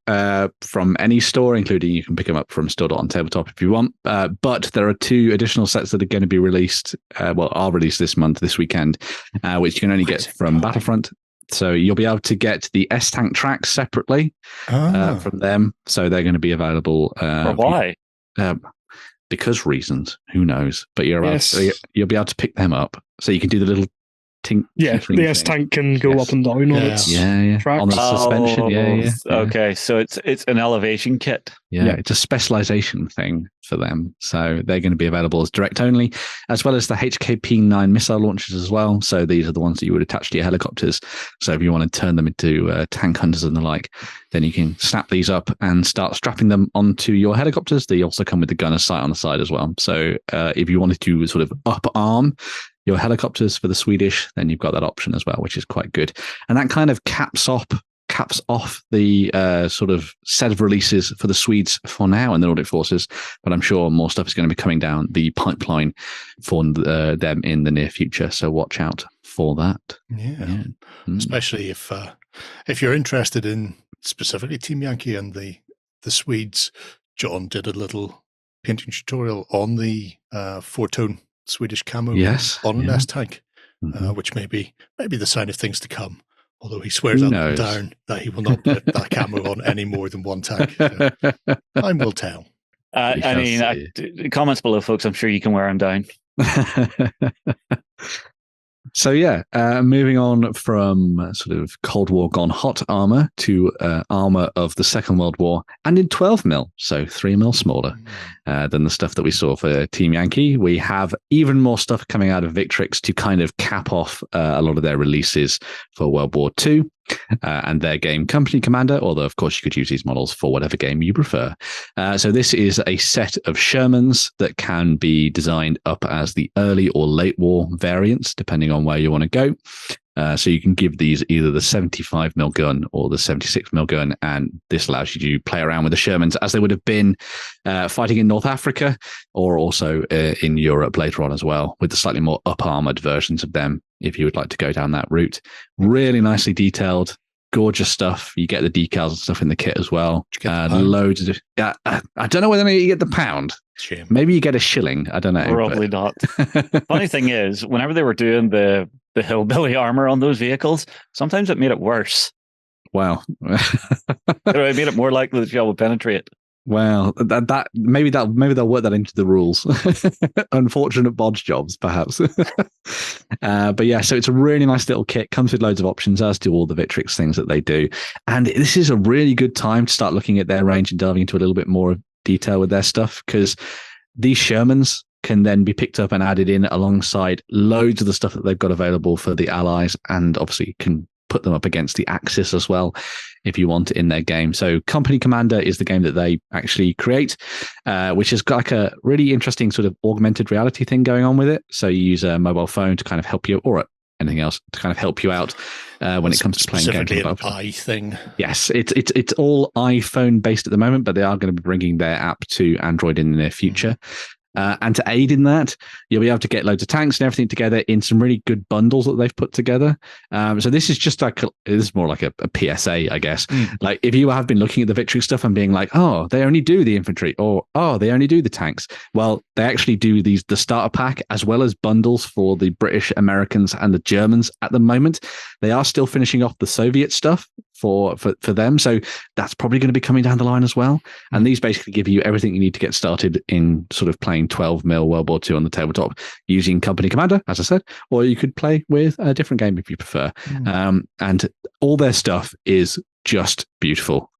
from any store, including you can pick them up from store.ontabletop if you want. But there are 2 additional sets that are going to be released, are released this weekend, which you can only get from Battlefront. So you'll be able to get the S-Tank tracks separately from them. So they're going to be available. Why? Because reasons. Who knows? But you'll be able to pick them up. So you can do the little the S-Tank can go up and down on its tracks. On the suspension. Okay, so it's an elevation kit. Yeah, it's a specialization thing for them. So they're going to be available as direct only, as well as the HKP-9 missile launchers as well. So these are the ones that you would attach to your helicopters. So if you want to turn them into tank hunters and the like, then you can snap these up and start strapping them onto your helicopters. They also come with the gunner sight on the side as well. So if you wanted to sort of up arm your helicopters for the Swedish, then you've got that option as well, which is quite good. And that kind of caps off the sort of set of releases for the Swedes for now in the Nordic forces. But I'm sure more stuff is going to be coming down the pipeline for them in the near future. So watch out for that. Yeah. Especially if you're interested in specifically Team Yankee and the Swedes. John did a little painting tutorial on the 4-tone Swedish camo on an S-Tank, which may be the sign of things to come. Although he swears up and down that he will not put that camo on any more than one tank. So time will tell. Comments below, folks. I'm sure you can wear them down. So moving on from sort of Cold War gone hot armor to armor of the Second World War, and in 12mm, so 3mm smaller than the stuff that we saw for Team Yankee. We have even more stuff coming out of Victrix to kind of cap off a lot of their releases for World War II. And their game Company Commander, although of course you could use these models for whatever game you prefer. So this is a set of Shermans that can be designed up as the early or late war variants, depending on where you want to go. So you can give these either the 75mm gun or the 76mm gun, and this allows you to play around with the Shermans as they would have been fighting in North Africa, or also in Europe later on as well, with the slightly more up-armored versions of them, if you would like to go down that route. Really nicely detailed, gorgeous stuff. You get the decals and stuff in the kit as well. Loads of... I don't know whether you get the pound. Shame. Maybe you get a shilling. I don't know. Probably not. Funny thing is, whenever they were doing the hillbilly armor on those vehicles, sometimes it made it worse. Wow. It made it more likely that shell would penetrate. Well, that maybe they'll work that into the rules. Unfortunate bodge jobs, perhaps. But yeah, so it's a really nice little kit. Comes with loads of options, as do all the Victrix things that they do. And this is a really good time to start looking at their range and delving into a little bit more detail with their stuff, because these Shermans can then be picked up and added in alongside loads of the stuff that they've got available for the Allies, and obviously can put them up against the Axis as well if you want it in their game. So Company Commander is the game that they actually create, which has got like a really interesting sort of augmented reality thing going on with it. So you use a mobile phone to kind of help you, or anything else to kind of help you out when it comes to playing games. Specifically an eye thing. Yes, it's all iPhone based at the moment, but they are going to be bringing their app to Android in the near future. And to aid in that, you'll be able to get loads of tanks and everything together in some really good bundles that they've put together. So this is just like, this is more like a PSA, I guess. Like if you have been looking at the Victrix stuff and being like, oh, they only do the infantry, or oh, they only do the tanks. Well, they actually do the starter pack as well as bundles for the British, Americans, and the Germans at the moment. They are still finishing off the Soviet stuff for them. So that's probably going to be coming down the line as well. And these basically give you everything you need to get started in sort of playing 12 mil World War II on the tabletop using Company Commander, as I said, or you could play with a different game if you prefer. And all their stuff is just beautiful.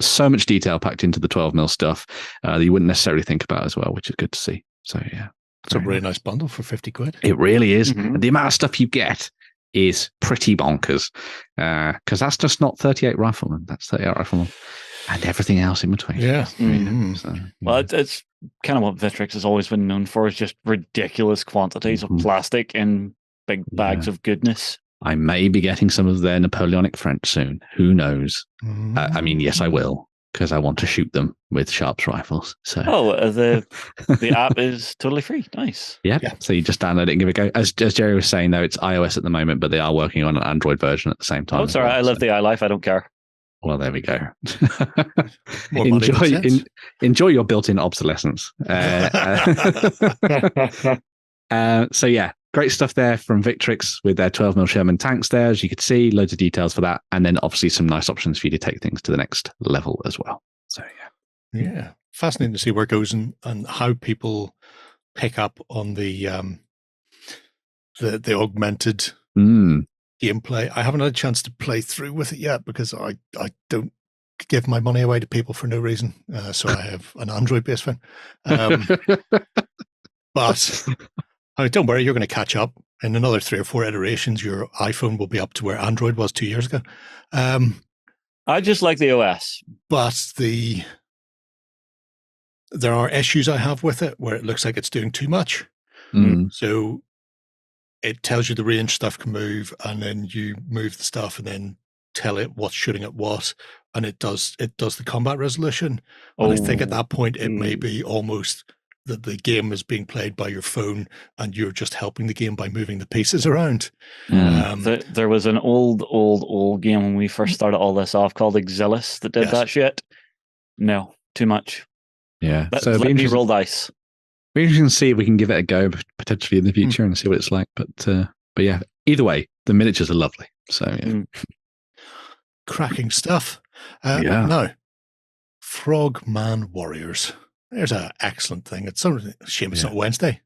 So much detail packed into the 12 mil stuff that you wouldn't necessarily think about as well, which is good to see. So yeah, it's a really nice bundle for 50 quid. It really is. And the amount of stuff you get is pretty bonkers, because that's just not 38 riflemen. That's 38 riflemen and everything else in between. Yeah. So, well, it's kind of what Victrix has always been known for, is just ridiculous quantities of plastic in big bags of goodness. I may be getting some of their Napoleonic French soon. Who knows? I mean, yes, I will, because I want to shoot them with Sharps rifles. So, the app is totally free. Nice. Yeah. So you just download it and give it a go. As Jerry was saying, though, it's iOS at the moment, but they are working on an Android version at the same time. Oh, sorry. I live the iLife. I don't care. Well, there we go. Enjoy your built-in obsolescence. So yeah, great stuff there from Victrix with their 12 mil Sherman tanks there, as you could see, loads of details for that, and then obviously some nice options for you to take things to the next level as well. So yeah, fascinating to see where it goes and how people pick up on the augmented gameplay. I haven't had a chance to play through with it yet because I don't give my money away to people for no reason. So I have an Android-based phone. But don't worry, you're going to catch up. In another 3 or 4 iterations, your iPhone will be up to where Android was 2 years ago. I just like the OS. But there are issues I have with it where it looks like it's doing too much. So it tells you the range stuff can move, and then you move the stuff and then tell it what's shooting at what, and it does the combat resolution. And I think at that point it may be almost that the game is being played by your phone and you're just helping the game by moving the pieces around. There was an old game when we first started all this off called Exilis that did that shit. No, too much. Yeah. So let me roll dice. Be interesting to see if we can give it a go potentially in the future and see what it's like. But yeah, either way, the miniatures are lovely. So yeah. Cracking stuff. Now, Frogman Warriors. There's an excellent thing. It's a shame it's not Wednesday.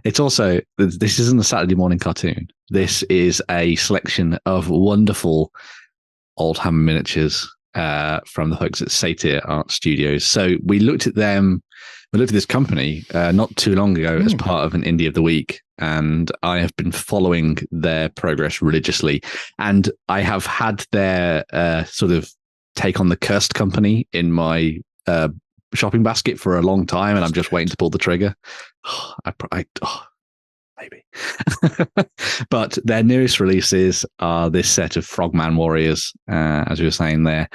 It's also, this isn't a Saturday morning cartoon. This is a selection of wonderful Oldhammer miniatures from the folks at Satyr Art Studios. So we looked at this company not too long ago as part of an Indie of the Week, and I have been following their progress religiously. And I have had their sort of take on the Cursed Company in my shopping basket for a long time, and I'm just waiting to pull the trigger. Maybe. But their newest releases are this set of Frogman Warriors, as we were saying there.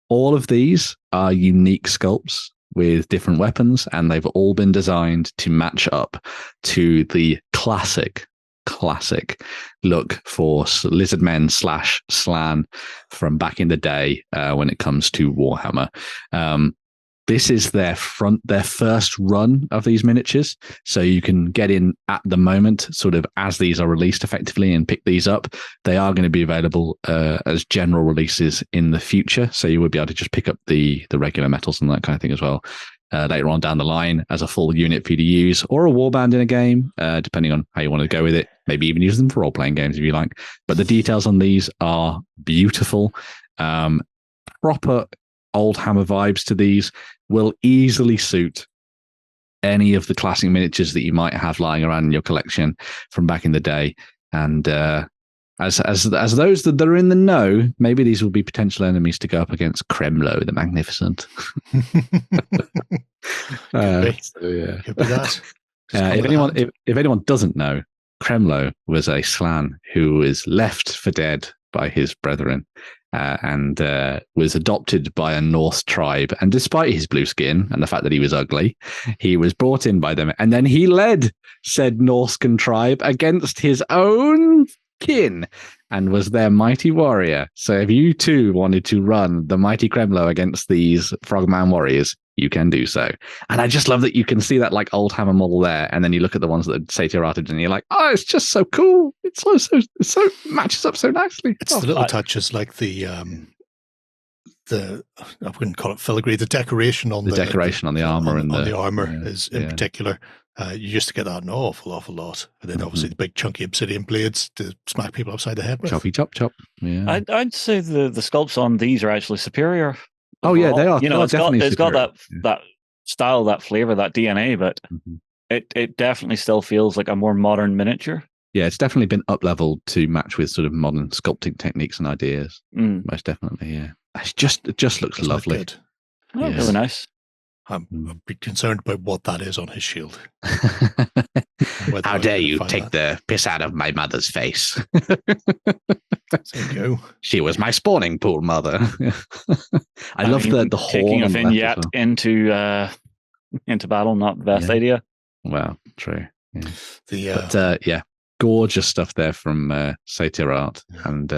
All of these are unique sculpts with different weapons, and they've all been designed to match up to the classic look for Lizardmen / Slan from back in the day when it comes to Warhammer. This is their first run of these miniatures, so you can get in at the moment, sort of as these are released effectively, and pick these up. They are going to be available as general releases in the future, so you would be able to just pick up the regular metals and that kind of thing as well later on down the line as a full unit for you to use, or a warband in a game, depending on how you want to go with it. Maybe even use them for role-playing games if you like. But the details on these are beautiful. Proper Oldhammer vibes to these, will easily suit any of the classic miniatures that you might have lying around in your collection from back in the day. And as those that are in the know, maybe these will be potential enemies to go up against Kromlech the Magnificent. Could be that. If anyone doesn't know, Kromlech was a Slan who was left for dead by his brethren. And was adopted by a Norse tribe. And despite his blue skin and the fact that he was ugly, he was brought in by them. And then he led said Norscan tribe against his own kin and was their mighty warrior. So if you too wanted to run the mighty Kromlech against these Frogman Warriors, you can do so. And I just love that you can see that like old Hammer model there, and then you look at the ones that Satyr arted, and you're like, oh, it's just so cool. It's so matches up so nicely. It's the little touches like the I wouldn't call it filigree, the decoration on the armor on the armor is in particular. You used to get that an awful lot, and then obviously the big chunky obsidian blades to smack people upside the head with. Choppy chop. Yeah, I'd say the sculpts on these are actually superior. Oh yeah, they are. It's got that style, that flavor, that DNA, but it definitely still feels like a more modern miniature. Yeah, it's definitely been up leveled to match with sort of modern sculpting techniques and ideas. Most definitely, yeah. It just looks lovely. Good. Oh, yes. Really nice. I'm a bit concerned about what that is on his shield. How dare you take the piss out of my mother's face? There you go. She was my spawning pool mother. I love the horn. Taking a vignette into battle, not the best idea. Well, true. Yeah. Gorgeous stuff there from Satyr Art, and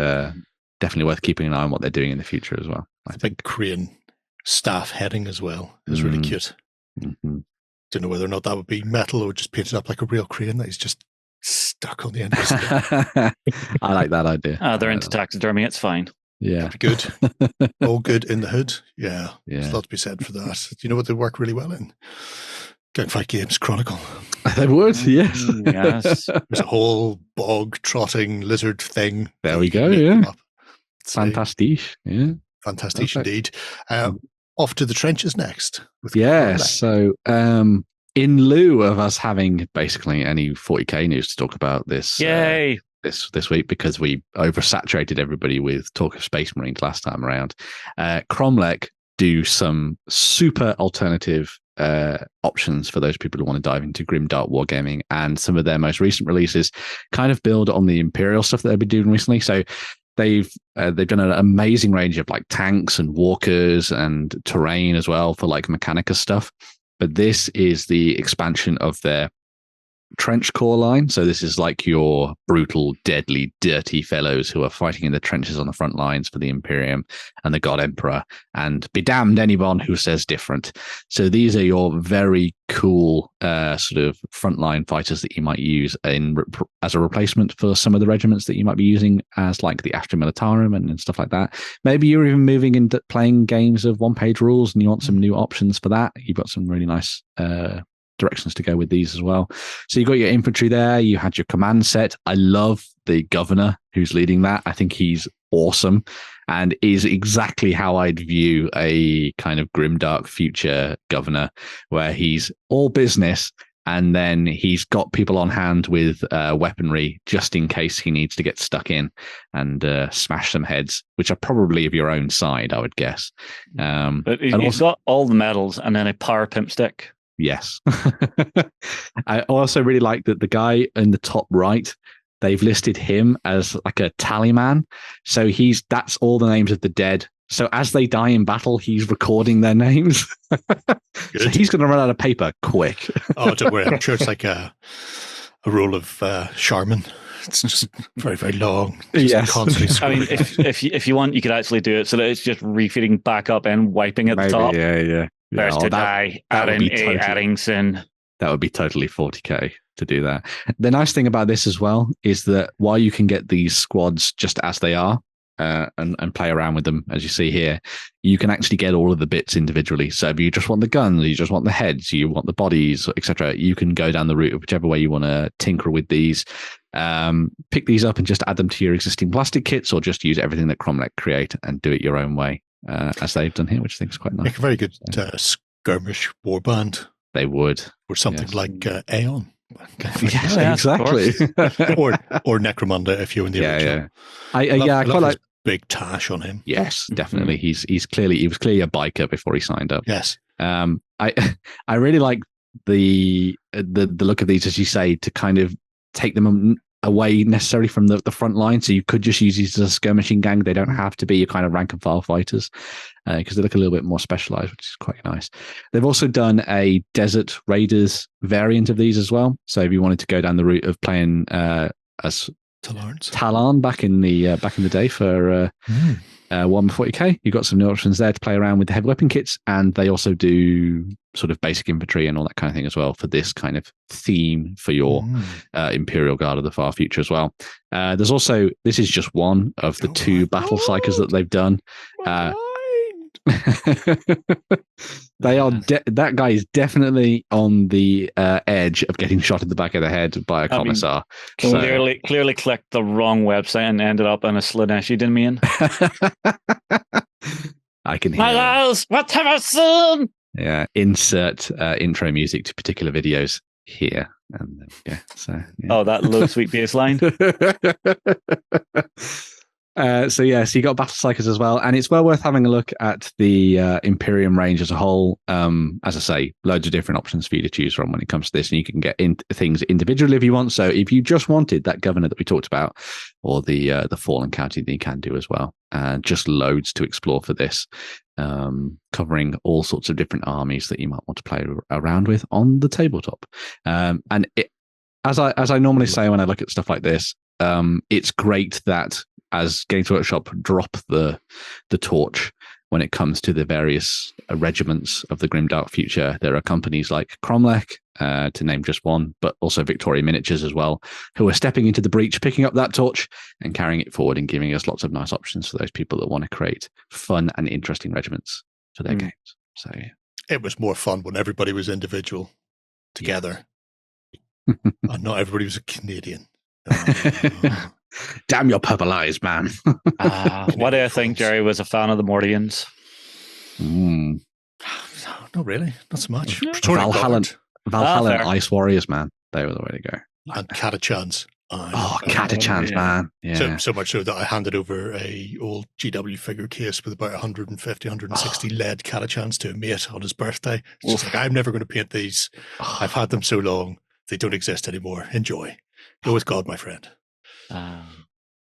definitely worth keeping an eye on what they're doing in the future as well. I think crane staff heading as well is really cute. Don't know whether or not that would be metal or just painted up like a real crane that is just stuck on the end of his stick. I like that idea. They're into taxidermy, it's fine. Yeah. Good. All good in the hood. Yeah. There's a lot to be said for that. Do you know what they work really well in? Gangfight Games Chronicle. They would, yes. Yes. There's a whole bog trotting lizard thing. There we go, yeah. Fantastic. Yeah. Fantastic indeed. Off to the trenches next. So in lieu of us having basically any 40k news to talk about this this week, because we oversaturated everybody with talk of Space Marines last time around, Kromlech do some super alternative options for those people who want to dive into grimdark wargaming, and some of their most recent releases kind of build on the Imperial stuff that they've been doing recently. So they've done an amazing range of like tanks and walkers and terrain as well for like Mechanica stuff. But this is the expansion of their trench core line. So this is like your brutal, deadly, dirty fellows who are fighting in the trenches on the front lines for the Imperium and the God Emperor, and be damned anyone who says different. So these are your very cool sort of frontline fighters that you might use as a replacement for some of the regiments that you might be using as like the Astra Militarum and stuff like that. Maybe you're even moving into playing games of one-page rules and you want some new options for that. You've got some really nice directions to go with these as well. So you got your infantry there, you had your command set. I love the governor who's leading that. I think he's awesome and is exactly how I'd view a kind of grimdark future governor, where he's all business and then he's got people on hand with weaponry just in case he needs to get stuck in and smash some heads, which are probably of your own side, I would guess. But he's got all the medals and then a power pimp stick. Yes. I also really like that the guy in the top right, they've listed him as like a tally man. So that's all the names of the dead. So as they die in battle, he's recording their names. So he's going to run out of paper quick. Oh, don't worry. I'm sure it's like a roll of Sherman. It's just very, very long. Yes. I mean, if you want, you could actually do it so that it's just refeeding back up and wiping at the top. Yeah. First to die, Addingson. That would be totally 40k to do that. The nice thing about this as well is that while you can get these squads just as they are and play around with them, as you see here, you can actually get all of the bits individually. So if you just want the guns, you just want the heads, you want the bodies, etc., you can go down the route of whichever way you want to tinker with these. Pick these up and just add them to your existing plastic kits, or just use everything that Kromlech create and do it your own way. As they've done here, which I think is quite nice. Make a very good skirmish warband. They would. Or something like Aeon. Yes, exactly. or Necromunda if you're in the original. I quite like big tash on him. Yes, definitely. He was clearly a biker before he signed up. Yes. I really like the look of these, as you say, to kind of take them away necessarily from the front line. So you could just use these as a skirmishing gang. They don't have to be your kind of rank and file fighters because they look a little bit more specialized, which is quite nice. They've also done a Desert Raiders variant of these as well. So if you wanted to go down the route of playing as Talon back in the day for 140k. You've got some new options there to play around with the heavy weapon kits, and they also do sort of basic infantry and all that kind of thing as well for this kind of theme for your Imperial Guard of the Far Future as well. There's also, this is just one of the two battle psychers that they've done. They are that guy is definitely on the edge of getting shot in the back of the head by a commissar. Clearly clicked the wrong website and ended up in a Slaneshi domain. I can hear. My lads, what have I seen? Yeah, insert intro music to particular videos here. And Oh, that low sweet bass line. So you got battle psychers as well, and it's well worth having a look at the Imperium range as a whole. As I say, loads of different options for you to choose from when it comes to this, and you can get things individually if you want. So if you just wanted that governor that we talked about, or the fallen county, then you can do as well. Just loads to explore for this, covering all sorts of different armies that you might want to play around with on the tabletop. And as I normally say when I look at stuff like this, it's great that as Games Workshop drop the torch when it comes to the various regiments of the Grimdark future, there are companies like Kromlech, to name just one, but also Victoria Miniatures as well, who are stepping into the breach, picking up that torch and carrying it forward and giving us lots of nice options for those people that want to create fun and interesting regiments for their games. So it was more fun when everybody was individual together. And not everybody was a Canadian. Damn your purple eyes, man. What do you think Jerry was a fan of the Mordians? Not really. Not so much. Valhalla Ice Warriors, man. They were the way to go. And Catachans. Catachans, man. Yeah. So much so that I handed over a old GW figure case with about 150, 160 lead Catachans to a mate on his birthday. It's just like, I'm never going to paint these. I've had them so long. They don't exist anymore. Enjoy. Go with God, my friend.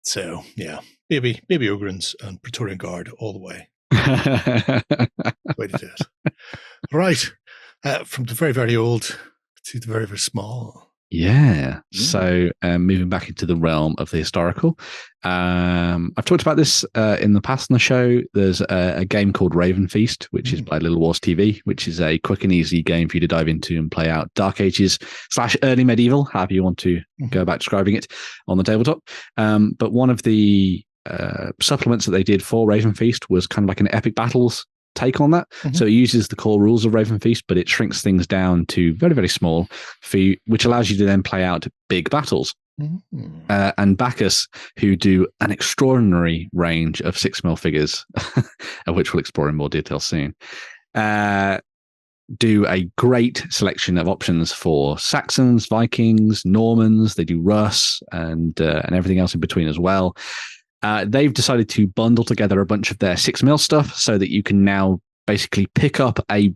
So, yeah. Baby Ogrins and Praetorian Guard all the way. Way to do it. Right. From the very, very old to the very, very small. Yeah. So moving back into the realm of the historical. I've talked about this in the past on the show. There's a game called Ravenfeast, which is by Little Wars TV, which is a quick and easy game for you to dive into and play out Dark Ages / early medieval, however you want to go about describing it on the tabletop. But one of the supplements that they did for Ravenfeast was kind of like an Epic Battles take on that. So it uses the core rules of Ravenfeast, but it shrinks things down to very, very small for you, which allows you to then play out big battles. And Baccus, who do an extraordinary range of 6mm figures, of which we'll explore in more detail soon, do a great selection of options for Saxons, Vikings, Normans. They do Rus and everything else in between as well. They've decided to bundle together a bunch of their 6mm stuff so that you can now basically pick up a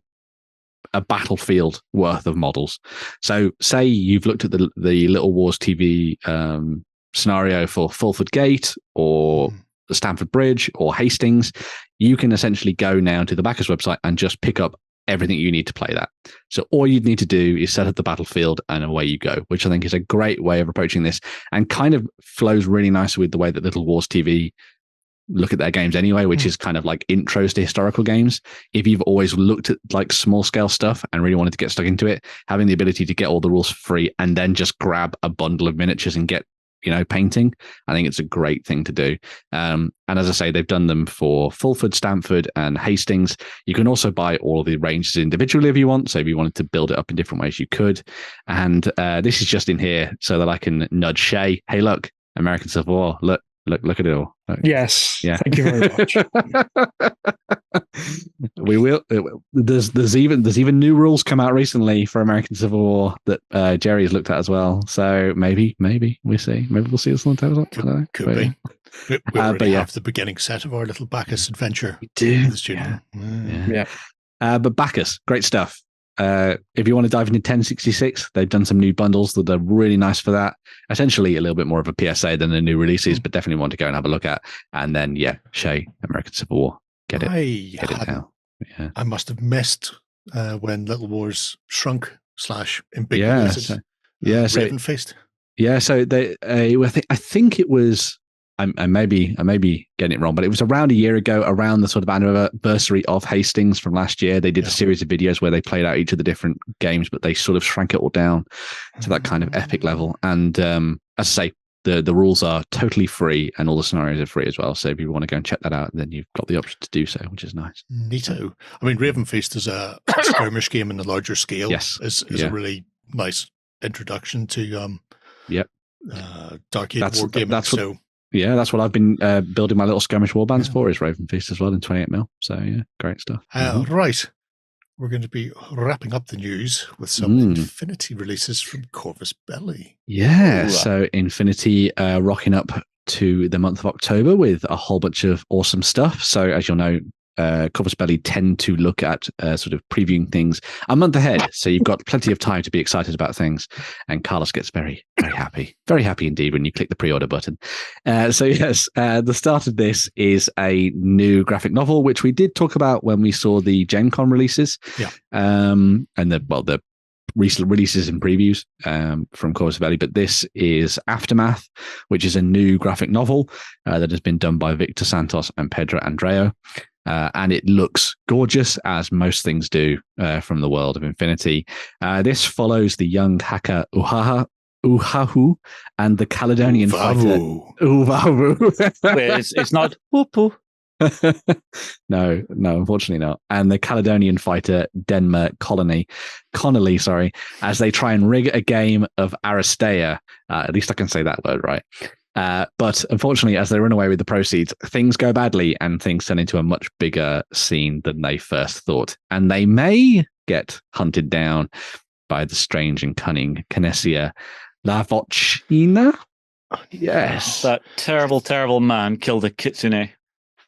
battlefield worth of models. So say you've looked at the Little Wars TV scenario for Fulford Gate or the Stamford Bridge or Hastings, you can essentially go now to the Baccus website and just pick up everything you need to play that. So all you'd need to do is set up the battlefield and away you go, which I think is a great way of approaching this and kind of flows really nicely with the way that Little Wars TV look at their games anyway, which is kind of like intros to historical games. If you've always looked at like small scale stuff and really wanted to get stuck into it, having the ability to get all the rules for free and then just grab a bundle of miniatures and get, painting, I think it's a great thing to do. And as I say, they've done them for Fulford, Stamford, and Hastings. You can also buy all of the ranges individually if you want. So if you wanted to build it up in different ways, you could. And this is just in here so that I can nudge Shay. Hey, look, American Civil War. Look at it all. Yes. Yeah. Thank you very much. We will. There's even new rules come out recently for American Civil War that Jerry has looked at as well. So maybe we see. Maybe we'll see this on the tabletop. Could be. We already have the beginning set of our little Baccus adventure. We do. Yeah. But Baccus, great stuff. If you want to dive into 1066, they've done some new bundles that are really nice for that. Essentially a little bit more of a PSA than the new releases, but definitely want to go and have a look at. And then, Shay, American Civil War. Get it now. Yeah. I must have missed when Little Wars shrunk / in big releases. So Ravenfeast. Yeah, so they, I think it was I may be getting it wrong, but it was around a year ago, around the sort of anniversary of Hastings from last year. They did a series of videos where they played out each of the different games, but they sort of shrank it all down to that kind of epic level. And as I say, the rules are totally free and all the scenarios are free as well. So if you want to go and check that out, then you've got the option to do so, which is nice. Neato. I mean, Ravenfeast is a skirmish game in a larger scale. Yes. Is a really nice introduction to Dark Age Wargaming. That's what I've been building my little skirmish warbands for, is Ravenfeast as well in 28mm. So yeah, great stuff. Right. We're going to be wrapping up the news with some Infinity releases from Corvus Belli. Yeah, so Infinity rocking up to the month of October with a whole bunch of awesome stuff. So as you'll know, Corvus Belli tend to look at sort of previewing things a month ahead. So you've got plenty of time to be excited about things. And Carlos gets very, very happy. Very happy indeed when you click the pre-order button. So yes, the start of this is a new graphic novel, which we did talk about when we saw the Gen Con releases. Yeah. And the recent releases and previews from Corvus Belli. But this is Aftermath, which is a new graphic novel that has been done by Victor Santos and Pedro Andreu. And it looks gorgeous, as most things do from the world of Infinity. This follows the young hacker Uhahu and the Caledonian fighter Uvavu. Wait, it's not Upu. No, unfortunately not. And the Caledonian fighter Denmer Connolly, as they try and rig a game of Aristea. At least I can say that word right. But unfortunately, as they run away with the proceeds, things go badly and things turn into a much bigger scene than they first thought. And they may get hunted down by the strange and cunning Kinesia Lavochina. Yes. That terrible, terrible man killed a kitsune.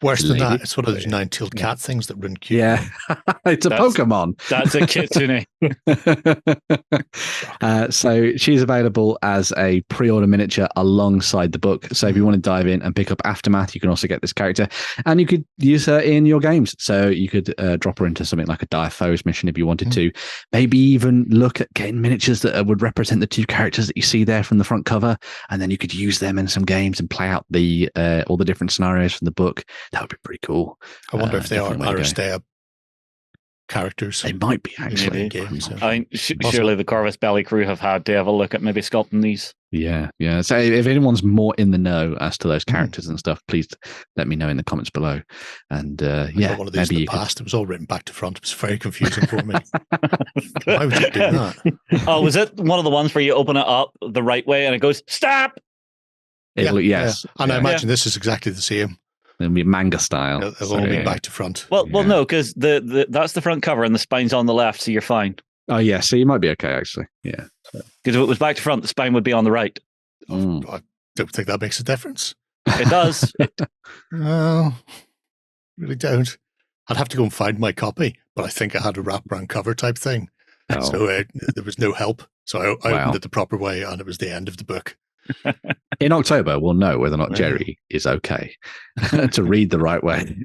Worse than that, it's one of those nine-tailed cat things that run cute. Yeah, it's a Pokemon. That's a kitsune. So she's available as a pre-order miniature alongside the book. So if you want to dive in and pick up Aftermath, you can also get this character. And you could use her in your games. So you could drop her into something like a Dire Foes mission if you wanted to. Maybe even look at getting miniatures that would represent the two characters that you see there from the front cover. And then you could use them in some games and play out the all the different scenarios from the book. That would be pretty cool. I wonder if they are Aristea characters. They might be, actually. Games, so. I mean, surely the Corvus Belli crew have had to have a look at maybe sculpting these. Yeah. So if anyone's more in the know as to those characters and stuff, please let me know in the comments below. And I got one of these in the past. It was all written back to front. It was very confusing for me. Why would you do that? Oh, was it one of the ones where you open it up the right way and it goes, stop? Yes. And I imagine this is exactly the same. It'll be manga style. It'll all be back to front. Well, no, because that's the front cover and the spine's on the left, so you're fine. Oh, yeah. So you might be okay, actually. Yeah. Because if it was back to front, the spine would be on the right. I don't think that makes a difference. It does. No, really don't. I'd have to go and find my copy, but I think I had a wraparound cover type thing. Oh. So there was no help. So I opened it the proper way, and it was the end of the book. In October, we'll know whether or not Jerry is okay to read the right way.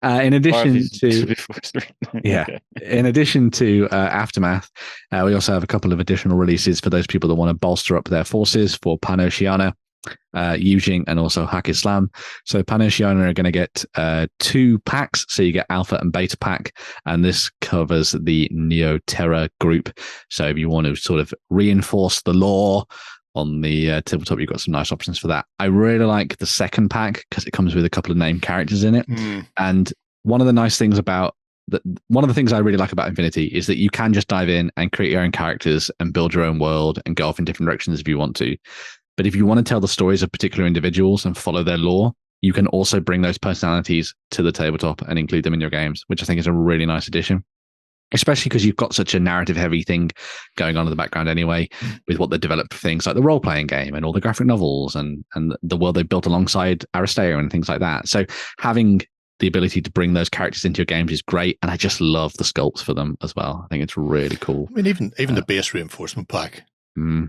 In addition to Aftermath, we also have a couple of additional releases for those people that want to bolster up their forces for Pan-Oceania, Yujing, and also Hack Islam. So Pan-Oceania are going to get 2 packs. So you get Alpha and Beta pack, and this covers the Neo-Terra group. So if you want to sort of reinforce the lore on the tabletop, you've got some nice options for that. I really like the second pack because it comes with a couple of named characters in it. And one of the nice things about one of the things I really like about Infinity is that you can just dive in and create your own characters and build your own world and go off in different directions if you want to. But if you want to tell the stories of particular individuals and follow their lore, you can also bring those personalities to the tabletop and include them in your games, which I think is a really nice addition. Especially because you've got such a narrative-heavy thing going on in the background anyway, with what they developed for things like the role-playing game and all the graphic novels and the world they built alongside Aristea and things like that. So having the ability to bring those characters into your games is great, and I just love the sculpts for them as well. I think it's really cool. I mean, even the base reinforcement pack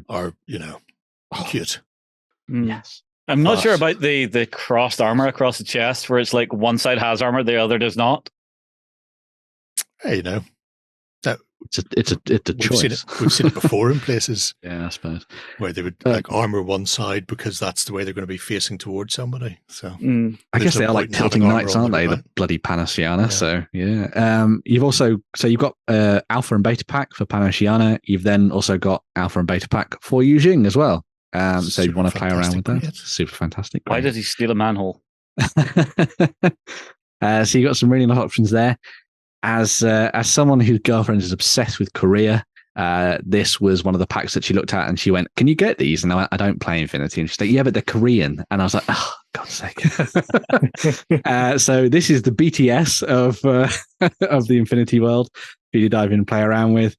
are, cute. Yes. I'm not sure about the crossed armor across the chest, where it's like one side has armor, the other does not. Hey, It's a choice. We've seen it before in places. Yeah, I suppose. Where they would armor one side because that's the way they're going to be facing towards somebody. So I guess they are like tilting knights, aren't they? The bloody Panosiana. Yeah. So you've got Alpha and Beta pack for Panosiana. You've then also got Alpha and Beta pack for Yujing as well. So you want to play around with that? Super fantastic. Why did he steal a manhole? So you got some really nice options there. As someone whose girlfriend is obsessed with Korea, this was one of the packs that she looked at and she went, "Can you get these?" And I went, "I don't play Infinity." And she's like, "Yeah, but they're Korean." And I was like, "Oh, God's sake!" So this is the BTS of the Infinity world for you to dive in and play around with.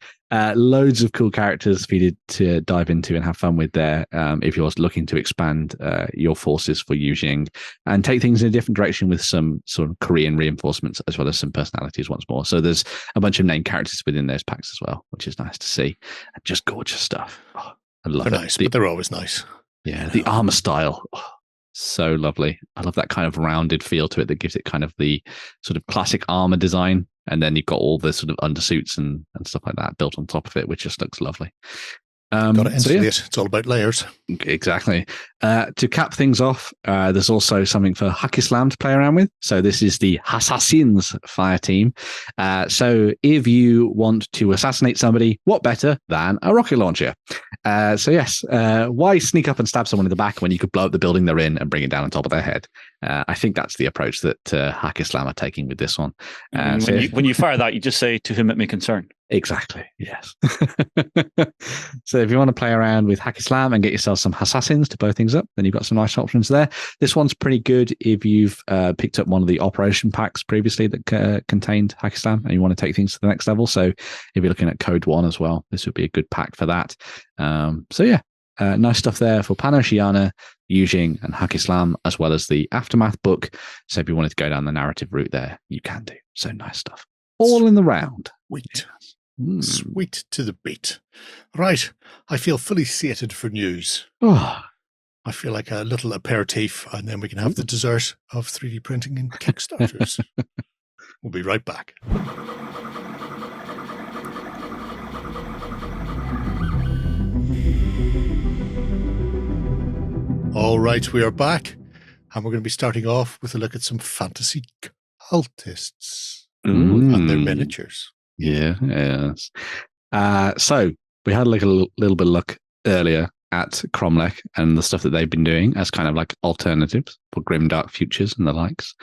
Loads of cool characters for you to dive into and have fun with there if you're looking to expand your forces for Yujing and take things in a different direction with some sort of Korean reinforcements as well as some personalities once more. So there's a bunch of named characters within those packs as well, which is nice to see. And just gorgeous stuff. Oh, I love it. They're nice, but they're always nice. Yeah, the armor style. Oh, so lovely. I love that kind of rounded feel to it that gives it kind of the sort of classic armor design. And then you've got all the sort of undersuits and stuff like that built on top of it, which just looks lovely. Got to insulate. It's all about layers. Exactly. To cap things off, there's also something for Hakislam to play around with. So this is the Assassins fire team. So if you want to assassinate somebody, what better than a rocket launcher? Why sneak up and stab someone in the back when you could blow up the building they're in and bring it down on top of their head? I think that's the approach that Hakislam are taking with this one. When you fire that, you just say, "To whom it may concern." Exactly. Yes. So if you want to play around with Hakislam and get yourself some assassins to blow things up, then you've got some nice options there. This one's pretty good if you've picked up one of the operation packs previously that contained Hakislam and you want to take things to the next level. So if you're looking at Code 1 as well, this would be a good pack for that. Nice stuff there for Panosiana, Yujing, and Hakislam, as well as the Aftermath book. So if you wanted to go down the narrative route there, you can do. So nice stuff. All in the round. Sweet. Sweet to the beat. Right. I feel fully sated for news. I feel like a little aperitif, and then we can have the dessert of 3D printing and Kickstarters. We'll be right back. All right, we are back, and we're going to be starting off with a look at some fantasy cultists and their miniatures. Yeah, yes. So we had like a little bit of look earlier at Kromlech and the stuff that they've been doing as kind of like alternatives for Grimdark Futures and the likes.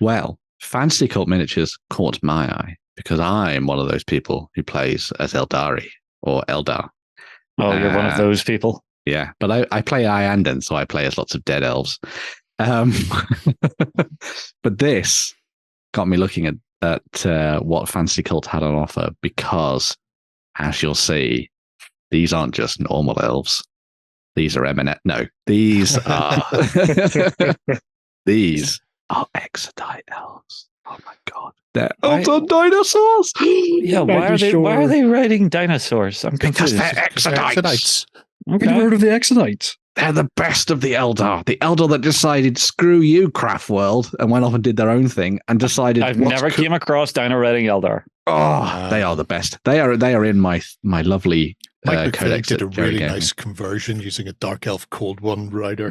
Well, Fantasy Cult Miniatures caught my eye because I'm one of those people who plays as Eldari or Eldar. Oh, you're one of those people? Yeah, but I play Ianden, so I play as lots of dead elves. But this got me looking at what Fantasy Cult had on offer because, as you'll see, these aren't just normal elves. These are Eminet. No, these are Exodite elves. Oh my god, they're elves on dinosaurs. Yeah, why are they riding dinosaurs? I'm confused. Because they're Exodites. Okay. Have you heard of the Exodites? They're the best of the Eldar. The Eldar that decided, screw you, Craft World, and went off and did their own thing and decided. I've never came across Dino riding Eldar. Oh, they are the best. They are in my lovely Mike codex. Did a really nice conversion using a Dark Elf Cold One rider,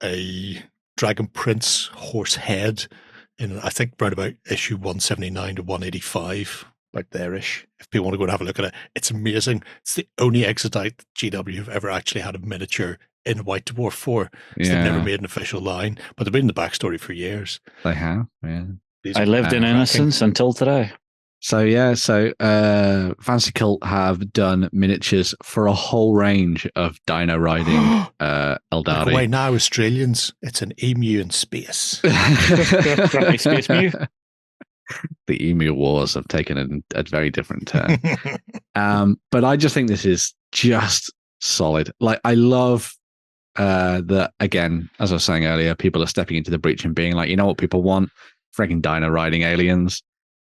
a Dragon Prince horse head in, I think, round about issue 179 to 185. Like there-ish. If people want to go and have a look at it, it's amazing. It's the only Exodite that GW have ever actually had a miniature in White Dwarf for. They've never made an official line, but they've been in the backstory for years. They have, yeah. I lived in innocence until today. So Fantasy Cult have done miniatures for a whole range of dino riding Eldari. Away now, Australians. It's an emu in space. Space Mew. The Emu Wars have taken a very different turn. But I just think this is just solid. Like, I love that, again, as I was saying earlier, people are stepping into the breach and being like, you know what people want? Freaking dino riding aliens.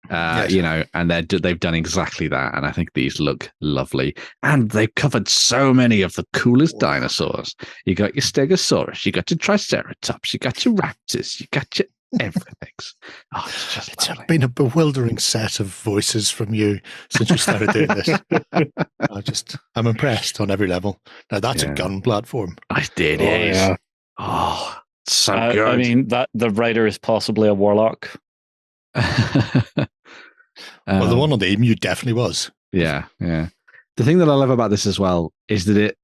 And they've done exactly that. And I think these look lovely. And they've covered so many of the coolest dinosaurs. You got your Stegosaurus, you got your Triceratops, you got your Raptors, you got your Everything's. Oh, it's been a bewildering set of voices from you since you started doing this. I'm impressed on every level. Now that's a gun platform. It is. Yeah. Oh, so good. I mean, that the writer is possibly a warlock. Well, the one on the emu definitely was. Yeah. The thing that I love about this as well is that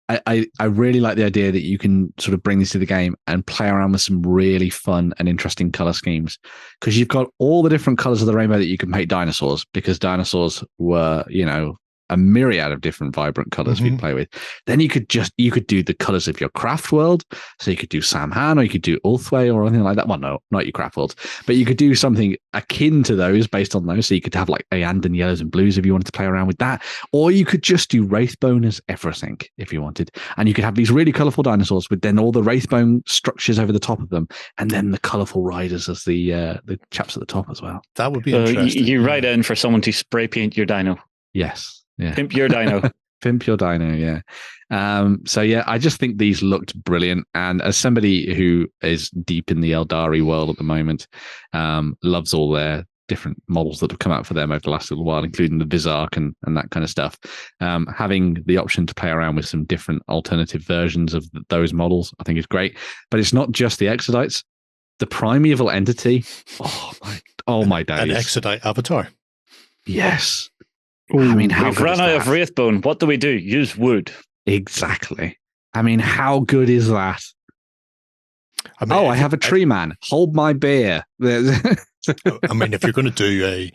I really like the idea that you can sort of bring this to the game and play around with some really fun and interesting color schemes, because you've got all the different colors of the rainbow that you can paint dinosaurs, because dinosaurs were, a myriad of different vibrant colors we'd play with. Then you could do the colors of your craft world. So you could do Samhain, or you could do Ulthwé or anything like that. Well, no, not your craft worlds, but you could do something akin to those based on those. So you could have like Ayandan yellows and blues if you wanted to play around with that. Or you could just do Wraithbone as everything if you wanted. And you could have these really colorful dinosaurs with then all the Wraithbone structures over the top of them. And then the colorful riders as the chaps at the top as well. That would be interesting. You write in for someone to spray paint your dino. Yes. Yeah. Pimp your dino. Pimp your dino, yeah. So yeah, I just think these looked brilliant. And as somebody who is deep in the Eldari world at the moment, loves all their different models that have come out for them over the last little while, including the Vizark and that kind of stuff. Having the option to play around with some different alternative versions of those models, I think is great. But it's not just the Exodites. The primeval entity. Oh my days. An Exodite avatar. Yes. Ooh, I mean, we've run out of Wraithbone. What do we do? Use wood. Exactly. I mean, how good is that? I have a tree man. Hold my beer. I mean, if you're going to do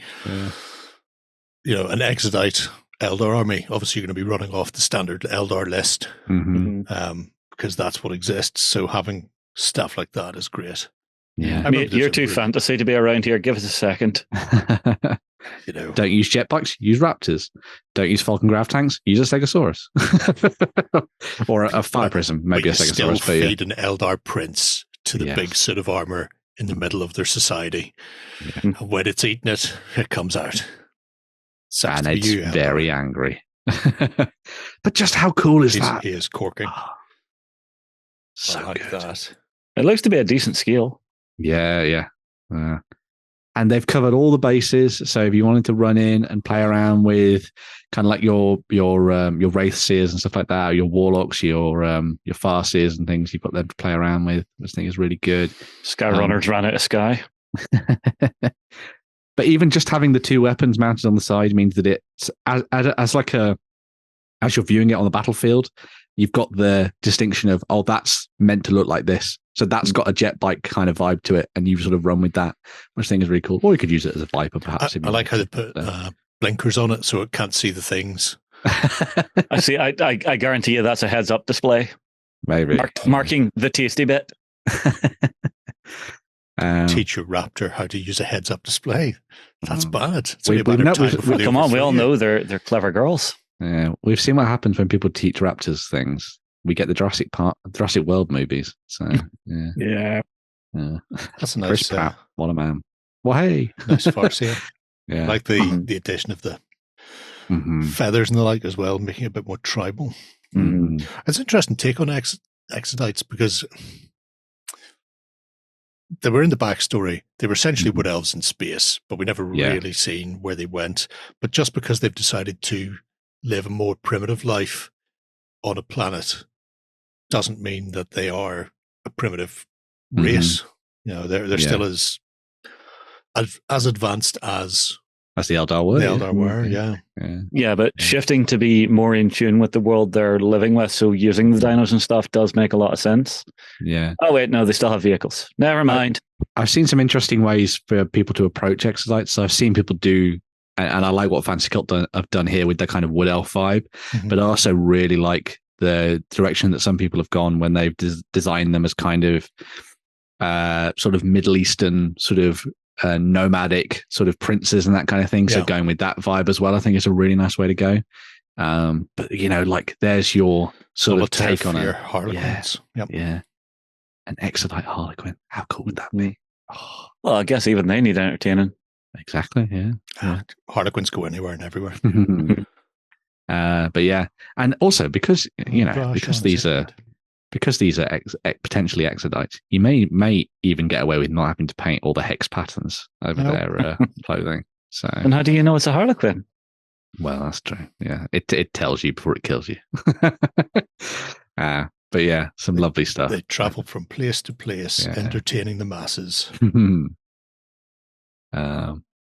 an Exodite Eldar army, obviously you're going to be running off the standard Eldar list, because that's what exists. So having stuff like that is great. Yeah, Mate, you're too fantasy to be around here. Give us a second. Don't use jetbikes, use raptors. Don't use Falcon grav tanks, use a Stegosaurus. Or a fire prism, maybe a Stegosaurus. Still feed an Eldar prince to the big suit of armor in the middle of their society. Yeah. And when it's eating it, it comes out. And it's very angry. But just how cool is that? He is corking. So I like good. That. It looks to be a decent scale. Yeah. And they've covered all the bases. So if you wanted to run in and play around with kind of like your Wraith Seers and stuff like that, or your Warlocks, your Farseers and things, you've got them to play around with, which I think is really good. Skyrunners ran out of sky. But even just having the two weapons mounted on the side means that it's as you're viewing it on the battlefield, you've got the distinction of, that's meant to look like this. So that's got a jet bike kind of vibe to it, and you sort of run with that, which I think is really cool. Or you could use it as a Viper, perhaps. I like how they put blinkers on it so it can't see the things. I see. I guarantee you that's a heads-up display. Maybe. Marking the tasty bit. Teach your Raptor how to use a heads-up display. That's bad. Come on, we all know they're clever girls. Yeah, we've seen what happens when people teach raptors things. We get the Jurassic World movies. So yeah. That's a nice. Chris Pratt, what a man! Well, hey, nice farce. Yeah, like the addition of the feathers and the like as well, making it a bit more tribal. It's an interesting take on Exodites, because they were in the backstory. They were essentially wood elves in space, but we never really seen where they went. But just because they've decided to live a more primitive life on a planet doesn't mean that they are a primitive race. They're still as advanced as the Eldar were. The Eldar were, yeah. But shifting to be more in tune with the world they're living with, so using the dinos and stuff does make a lot of sense. Yeah. Oh wait, no, they still have vehicles. Never mind. I've seen some interesting ways for people to approach Exodites. So I've seen people do, and I like what Fantasy Cult have done here with the kind of wood elf vibe, but I also really like the direction that some people have gone when they've designed them as kind of sort of Middle Eastern sort of nomadic sort of princes and that kind of thing. So going with that vibe as well, I think is a really nice way to go. But like there's your sort of take on it. Harlequins. Yeah. An Exodite Harlequin. How cool would that be? Oh. Well, I guess even they need entertaining. Exactly. Yeah. Harlequins go anywhere and everywhere. But yeah, and also because because these are because these are potentially exodites, you may even get away with not having to paint all the hex patterns over their clothing. So, and how do you know it's a harlequin? Well, that's true. Yeah, it tells you before it kills you. But yeah, some lovely stuff. They travel from place to place, entertaining the masses.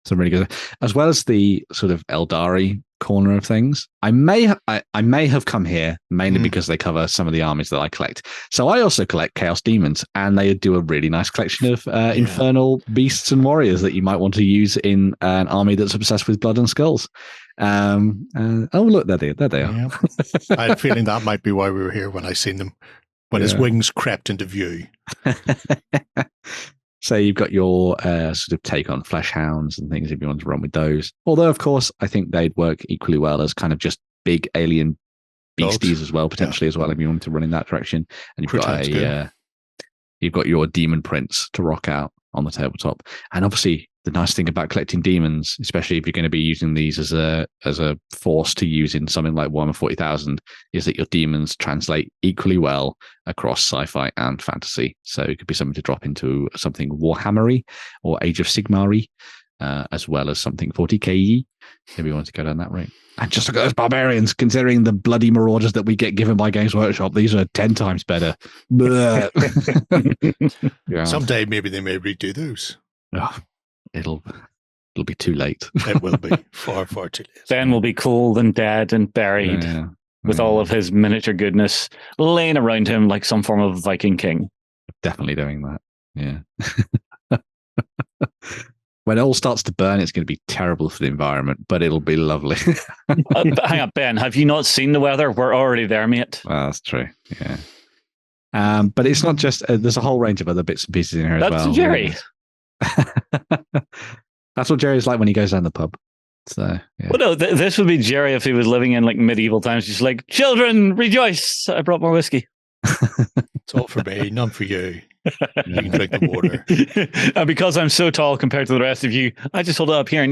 Some really good, as well as the sort of Eldari corner of things. I may have come here mainly because they cover some of the armies that I collect. So I also collect Chaos Demons, and they do a really nice collection of infernal beasts and warriors that you might want to use in an army that's obsessed with blood and skulls. Oh, look, there they are. Yeah. I had a feeling that might be why we were here when I seen them, when his wings crept into view. So you've got your sort of take on flesh hounds and things if you want to run with those. Although, of course, I think they'd work equally well as kind of just big alien beasties as well, potentially as well, if you want to run in that direction. And you've got your demon prince to rock out on the tabletop. And obviously, the nice thing about collecting demons, especially if you're going to be using these as a force to use in something like Warhammer 40,000, is that your demons translate equally well across sci-fi and fantasy. So it could be something to drop into something Warhammery or Age of Sigmar-y, as well as something 40k if you want to go down that route. And just look at those barbarians, considering the bloody marauders that we get given by Games Workshop, these are 10 times better. Someday maybe they may redo those. Oh, it'll be too late. It will be far, far too late. Ben will be cold and dead and buried with all of his miniature goodness laying around him like some form of Viking king. Definitely doing that. Yeah. When it all starts to burn, it's going to be terrible for the environment, but it'll be lovely. Hang on, Ben. Have you not seen the weather? We're already there, mate. Well, that's true. Yeah. But it's not just, there's a whole range of other bits and pieces in here as well. That's Jerry. That's what Jerry's like when he goes down the pub. So, yeah. Well, no, this would be Jerry if he was living in like medieval times. Just like, children, rejoice! I brought more whiskey. It's all for me, none for you. You can drink the water. And because I'm so tall compared to the rest of you, I just hold it up here.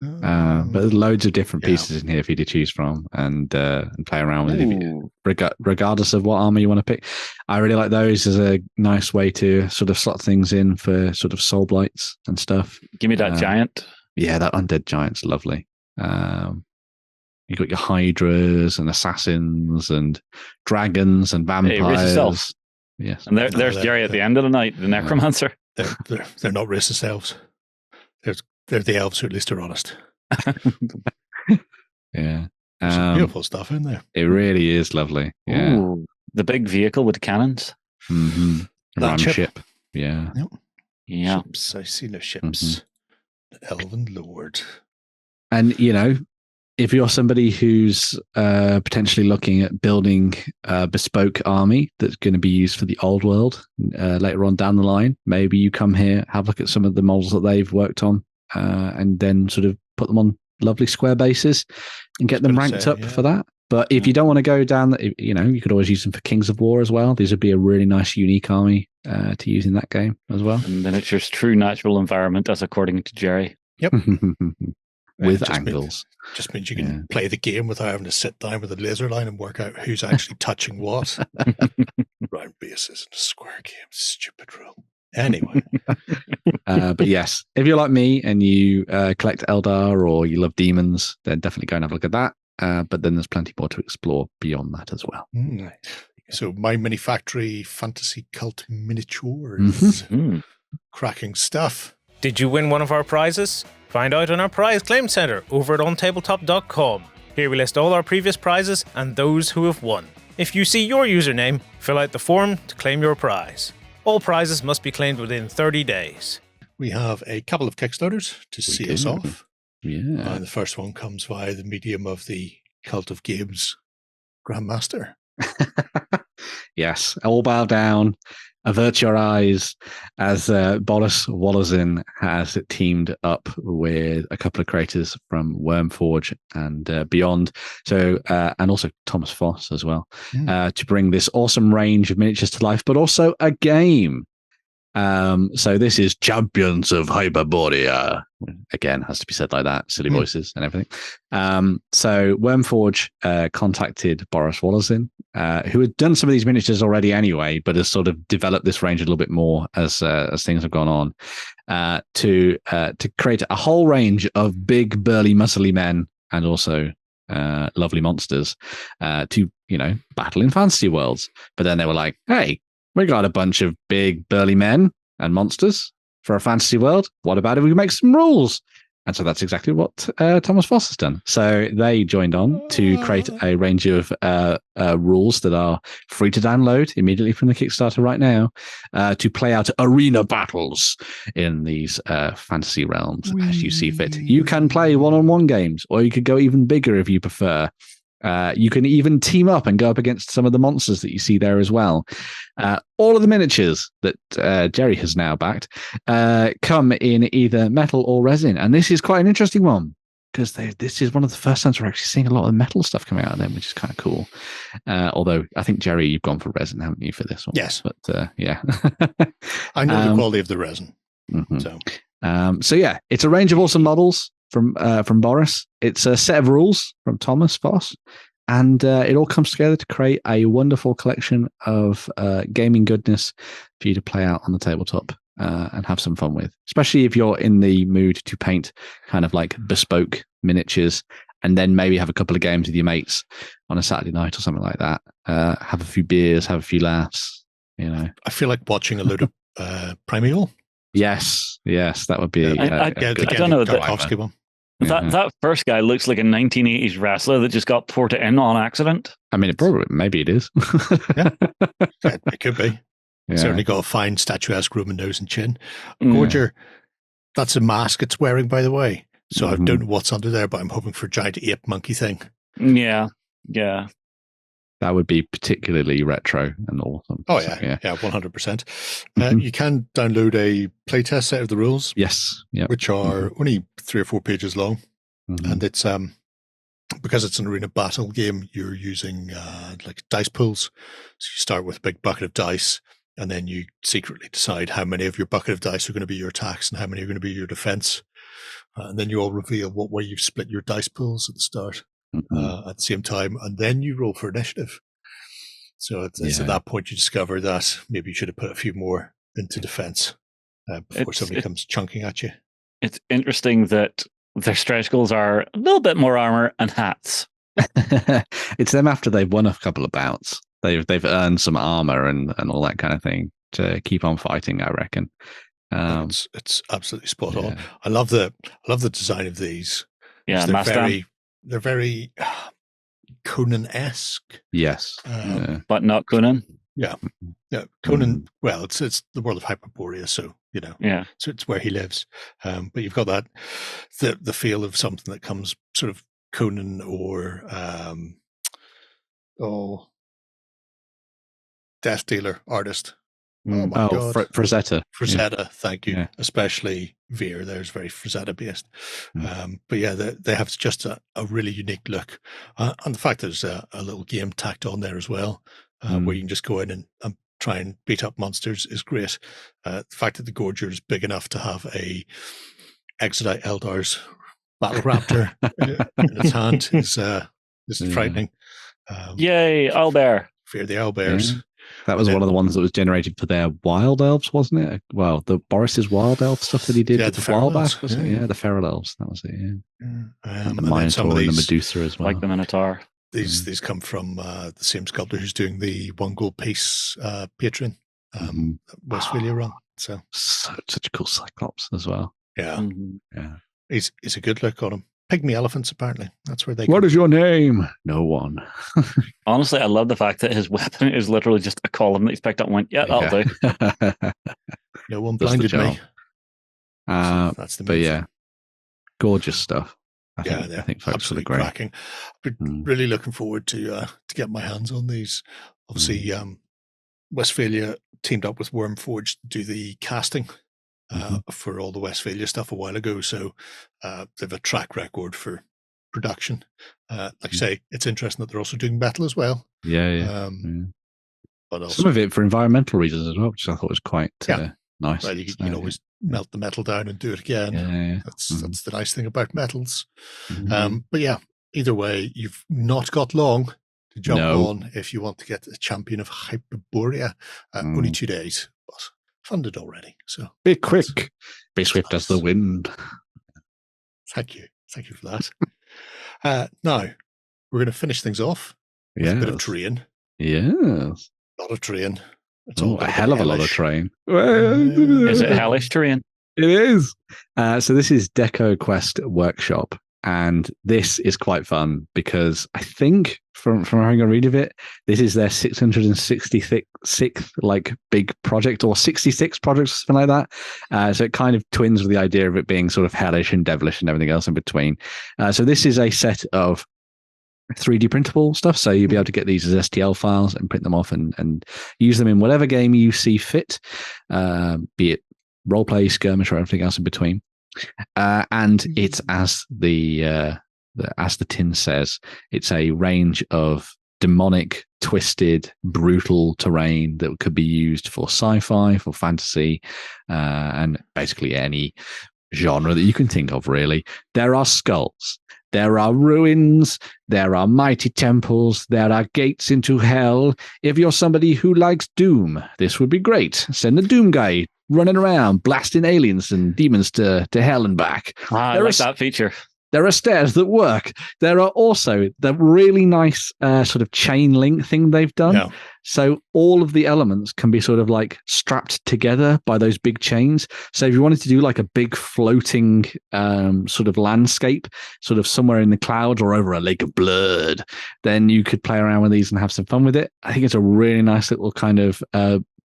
Nah. But there's loads of different pieces in here for you to choose from and play around with it, regardless of what armor you want to pick. I really like those as a nice way to sort of slot things in for sort of soul blights and stuff. Give me that giant. Yeah, that undead giant's lovely. You've got your hydras and assassins and dragons and vampires. Yes, and there's Jerry at the end of the night, the necromancer. They're not racist elves. They're the elves who at least are honest. Yeah. Some beautiful stuff in there. It really is lovely. Yeah. Ooh, the big vehicle with the cannons. Mm-hmm. That ship. Yeah. Yep. Yeah. Ships. I see the ships. The Elven Lord. And, if you're somebody who's potentially looking at building a bespoke army that's going to be used for the old world later on down the line, maybe you come here, have a look at some of the models that they've worked on, and then sort of put them on lovely square bases and get them ranked up for that. But if you don't want to go down, you could always use them for Kings of War as well. These would be a really nice, unique army to use in that game as well. And then it's just true natural environment, as according to Jerry. Yep. With angles. Just means you can play the game without having to sit down with a laser line and work out who's actually touching what. Round bases and square games. Stupid rule. Anyway. But yes, if you're like me and you collect Eldar or you love demons, then definitely go and have a look at that. But then there's plenty more to explore beyond that as well. So My Mini Factory Fantasy Cult Miniatures. Cracking stuff. Did you win one of our prizes? Find out on our prize claim center over at OnTableTop.com. Here we list all our previous prizes and those who have won. If you see your username, fill out the form to claim your prize. All prizes must be claimed within 30 days. We have a couple of Kickstarters to see us off. Yeah. The first one comes via the medium of the Cult of Games Grandmaster. Yes, all bow down, avert your eyes, as Boris Wallazin has teamed up with a couple of creators from Wyrmforge and beyond. So, and also Thomas Foss as well, to bring this awesome range of miniatures to life, but also a game. So this is Champions of Hyperborea. Again, has to be said like that, silly voices and everything. So Wormforge contacted Boris Wallazin, who had done some of these miniatures already anyway, but has sort of developed this range a little bit more as things have gone on, to create a whole range of big, burly, muscly men and also lovely monsters to, battle in fantasy worlds. But then they were like, hey, we got a bunch of big, burly men and monsters for a fantasy world. What about if we make some rules? And so that's exactly what Thomas Foss has done. So they joined on to create a range of rules that are free to download immediately from the Kickstarter right now to play out arena battles in these fantasy realms as you see fit. You can play one-on-one games, or you could go even bigger if you prefer. You can even team up and go up against some of the monsters that you see there as well. All of the miniatures that Jerry has now backed come in either metal or resin. And this is quite an interesting one because this is one of the first times we're actually seeing a lot of metal stuff coming out of them, which is kind of cool. Although I think, Jerry, you've gone for resin, haven't you, for this one? Yes. But yeah. I know the quality of the resin. Mm-hmm. So yeah, it's a range of awesome models from Boris. It's a set of rules from Thomas Foss, and it all comes together to create a wonderful collection of gaming goodness for you to play out on the tabletop and have some fun with, especially if you're in the mood to paint kind of like bespoke miniatures and then maybe have a couple of games with your mates on a Saturday night or something like that. Have a few beers, have a few laughs, I feel like watching a load of Primeval. Yes, that would be. I don't know that one. That first guy looks like a 1980s wrestler that just got ported in on accident. I mean, maybe it is. Yeah, it could be. Yeah. Certainly got a fine statuesque Roman nose and chin. Gorger, that's a mask it's wearing, by the way. So I don't know what's under there, but I'm hoping for a giant ape monkey thing. Yeah. That would be particularly retro and awesome. Oh, yeah, 100%. You can download a playtest set of the rules. Yes. Which are only 3 or 4 pages long. And it's because it's an arena battle game, you're using like dice pools. So you start with a big bucket of dice, and then you secretly decide how many of your bucket of dice are going to be your attacks and how many are going to be your defense. And then you all reveal what way you've split your dice pools at the start. At the same time, and then you roll for initiative. So it's at that point you discover that maybe you should have put a few more into defense before somebody comes chunking at you. It's interesting that their stretch goals are a little bit more armor and hats. It's them after they've won a couple of bouts. They've earned some armor and all that kind of thing to keep on fighting, I reckon. It's absolutely spot on. I love the design of these. Yeah, they're very Conan-esque. Yes. But not Conan. Yeah. Conan, well, it's the world of Hyperborea, so, so it's where he lives. But you've got that, the feel of something that comes sort of Conan or, Death Dealer artist. Oh my God. Frazetta. Frazetta, thank you. Yeah. Especially Veer, there's very Frazetta based. But yeah, they have just a really unique look. And the fact there's a little game tacked on there as well, where you can just go in and try and beat up monsters is great. The fact that the Gorger is big enough to have a Exodite Eldar's Battle Raptor in its hand is frightening. Yay, Owlbear. Fear the Owlbears. Yeah. That was one of the ones that was generated for their Wild Elves, wasn't it? Well, the Boris's Wild Elf stuff that he did a while back, wasn't it? Yeah, the Feral Elves, that was it, and the Minotaur and the Medusa as well. Like the Minotaur. These come from the same sculptor who's doing the One Gold Piece Patreon Westphalia run. So such a cool Cyclops as well. Yeah. Yeah. He's a good look on him. Pygmy elephants, apparently. That's where they What is your name? No one. Honestly, I love the fact that his weapon is literally just a column that he's picked up and went, that'll do. No one blinded me. That's the but gorgeous stuff. I think folks absolutely great. Cracking. I've been really looking forward to get my hands on these. Obviously, Westphalia teamed up with Wormforge to do the casting for all the Westphalia stuff a while ago. So they've a track record for production. Like I say, it's interesting that they're also doing metal as well. But also, some of it for environmental reasons as well, which I thought was quite Nice. Well, you can always melt the metal down and do it again. Yeah. That's the nice thing about metals. Mm-hmm. But yeah, either way, you've not got long to jump on if you want to get a champion of Hyperborea. Only 2 days, but funded already. So be quick, be swift as the wind. Thank you for that. Now we're going to finish things off with a bit of terrain. Yes, a lot of terrain. It's a hell of a lot of terrain. Is it hellish terrain? It is. So this is DecoQuest Workshop, and this is quite fun because I think from having a read of it, this is their 666th like big project, or 66 projects, something like that. So it kind of twins with the idea of it being sort of hellish and devilish and everything else in between. So this is a set of 3D printable stuff, so you'll be able to get these as STL files and print them off and use them in whatever game you see fit, be it roleplay, skirmish, or everything else in between. And it's as the tin says, it's a range of demonic, twisted, brutal terrain that could be used for sci-fi, for fantasy, and basically any genre that you can think of, really. There are skulls. There are ruins, there are mighty temples, there are gates into hell. If you're somebody who likes Doom, this would be great. Send a Doom guy running around, blasting aliens and demons to hell and back. I like that feature. There are stairs that work. There are also the really nice sort of chain link thing they've done. Yeah. So all of the elements can be sort of like strapped together by those big chains. So if you wanted to do like a big floating sort of landscape, sort of somewhere in the clouds or over a lake of blood, then you could play around with these and have some fun with it. I think it's a really nice little kind of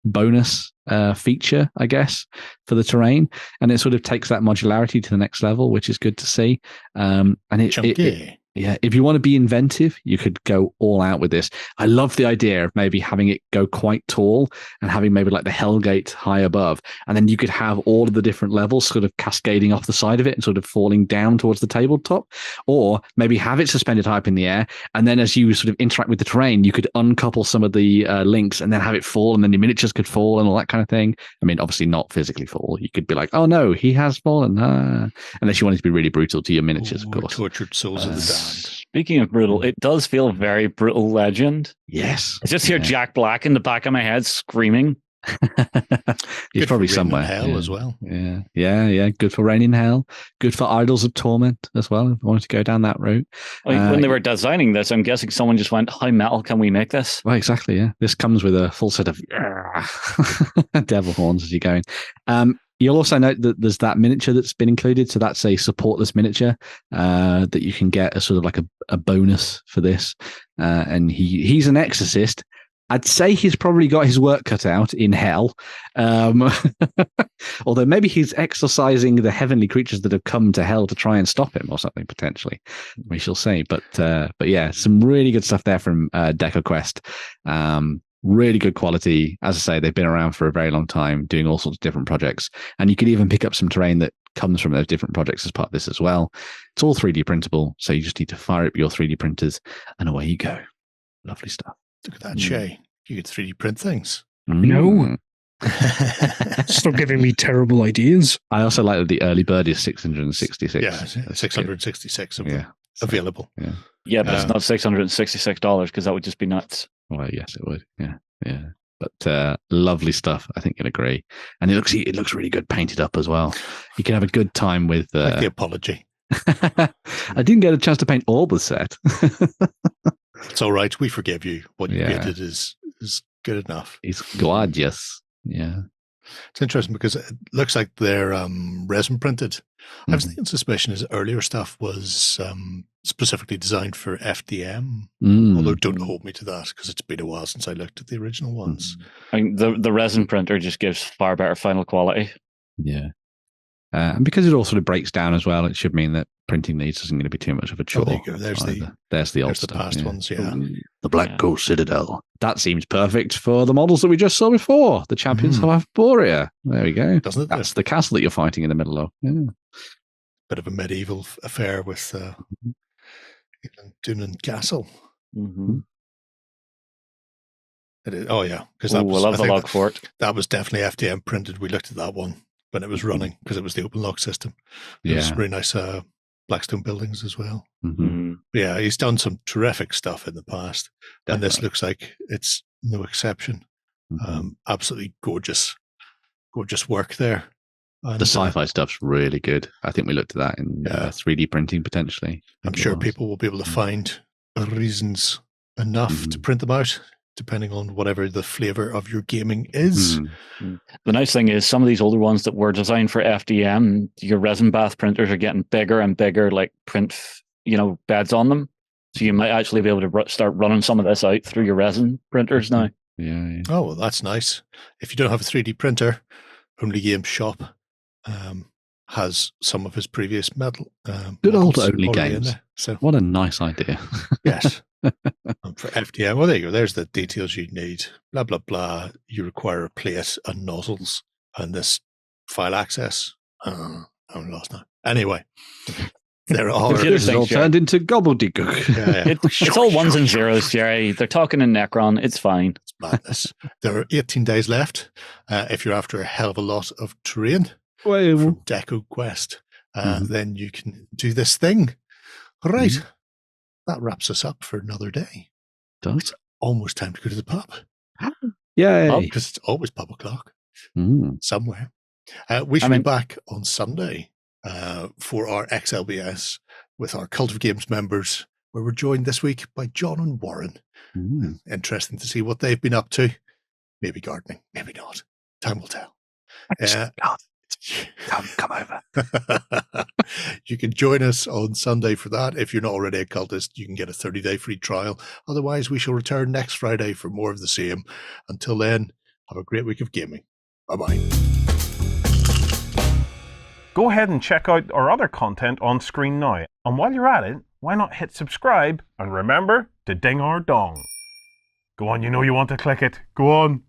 bonus feature, I guess, for the terrain, and it sort of takes that modularity to the next level, which is good to see. And yeah, if you want to be inventive, you could go all out with this. I love the idea of maybe having it go quite tall and having maybe like the Hellgate high above, and then you could have all of the different levels sort of cascading off the side of it and sort of falling down towards the tabletop, or maybe have it suspended high up in the air, and then as you sort of interact with the terrain, you could uncouple some of the links and then have it fall, and then the miniatures could fall and all that kind of thing. I mean, obviously not physically fall. You could be like, oh no, he has fallen. Unless you wanted to be really brutal to your miniatures, of course. Tortured souls of the damned. Speaking of brutal, it does feel very Brutal Legend. Yes. I just hear Jack Black in the back of my head screaming. He's probably somewhere. Hell as well. Yeah. Good for Rain in Hell. Good for Idols of Torment as well, if you wanted to go down that route. When they were designing this, I'm guessing someone just went, how metal can we make this? Well, exactly, yeah. This comes with a full set of devil horns as you're going. You'll also note that there's that miniature that's been included. So that's a supportless miniature that you can get as sort of like a bonus for this. And he's an exorcist. I'd say he's probably got his work cut out in hell. Although maybe he's exorcising the heavenly creatures that have come to hell to try and stop him or something, potentially. We shall see. But yeah, some really good stuff there from DecoQuest. Really good quality. As I say, they've been around for a very long time, doing all sorts of different projects. And you could even pick up some terrain that comes from those different projects as part of this as well. It's all 3D printable, so you just need to fire up your 3D printers and away you go. Lovely stuff. Look at that, Shay. You could 3D print things. No. Stop giving me terrible ideas. I also like that the early bird is 666. Yeah, 666 of them available. Yeah, but it's not $666 because that would just be nuts. Well, yes, it would. Yeah. But lovely stuff. I think you'll agree. And it looks really good painted up as well. You can have a good time with. Like the apology. I didn't get a chance to paint all the set. It's all right. We forgive you. What you painted is good enough. It's gorgeous. Yeah. It's interesting because it looks like they're resin printed. I was thinking suspicion his earlier stuff was specifically designed for FDM. Although don't hold me to that because it's been a while since I looked at the original ones. I mean, the resin printer just gives far better final quality. Yeah. And because it all sort of breaks down as well, it should mean that printing these isn't going to be too much of a chore. Oh, there you go. There's the old stuff. Past ones, The Black Ghost Citadel. That seems perfect for the models that we just saw before. The Champions of Hyperborea. There we go. Doesn't it? That's the castle that you're fighting in the middle of. Yeah. Bit of a medieval affair with Dunan Castle. It is. Oh yeah, because I love the log fort. That was definitely FDM printed. We looked at that one when it was running because it was the open log system. It was really nice Blackstone buildings as well. Yeah, he's done some terrific stuff in the past, and this looks like it's no exception. Absolutely gorgeous work there. And the sci-fi stuff's really good. I think we looked at that in 3D printing potentially. I'm sure people will be able to find reasons enough to print them out, depending on whatever the flavor of your gaming is. The nice thing is some of these older ones that were designed for FDM, your resin bath printers are getting bigger and bigger, like print, beds on them. So you might actually be able to start running some of this out through your resin printers now. Yeah. Oh, well, that's nice. If you don't have a 3D printer, Only Games Shop has some of his previous metal. Good old Only Games. There, so. What a nice idea. Yes. For FDM, well, there you go. There's the details you need. Blah, blah, blah. You require a plate and nozzles and this file access. I'm lost now. Anyway, there are... This is all turned into gobbledygook. It's all ones and zeros, Jerry. They're talking in Necron. It's fine. It's madness. There are 18 days left. If you're after a hell of a lot of terrain from DecoQuest, then you can do this thing. Right. That wraps us up for another day. It's almost time to go to the pub. Yay. Because it's always pub o'clock somewhere. We should be back on Sunday for our XLBS with our Cult of Games members, where we're joined this week by John and Warren. Interesting to see what they've been up to. Maybe gardening, maybe not. Time will tell. Come over. You can join us on Sunday for that. If you're not already a cultist, you can get a 30-day free trial. Otherwise, we shall return next Friday for more of the same. Until then, have a great week of gaming. Bye-bye. Go ahead and check out our other content on screen now. And while you're at it, why not hit subscribe and remember to ding our dong. Go on, you know you want to click it. Go on.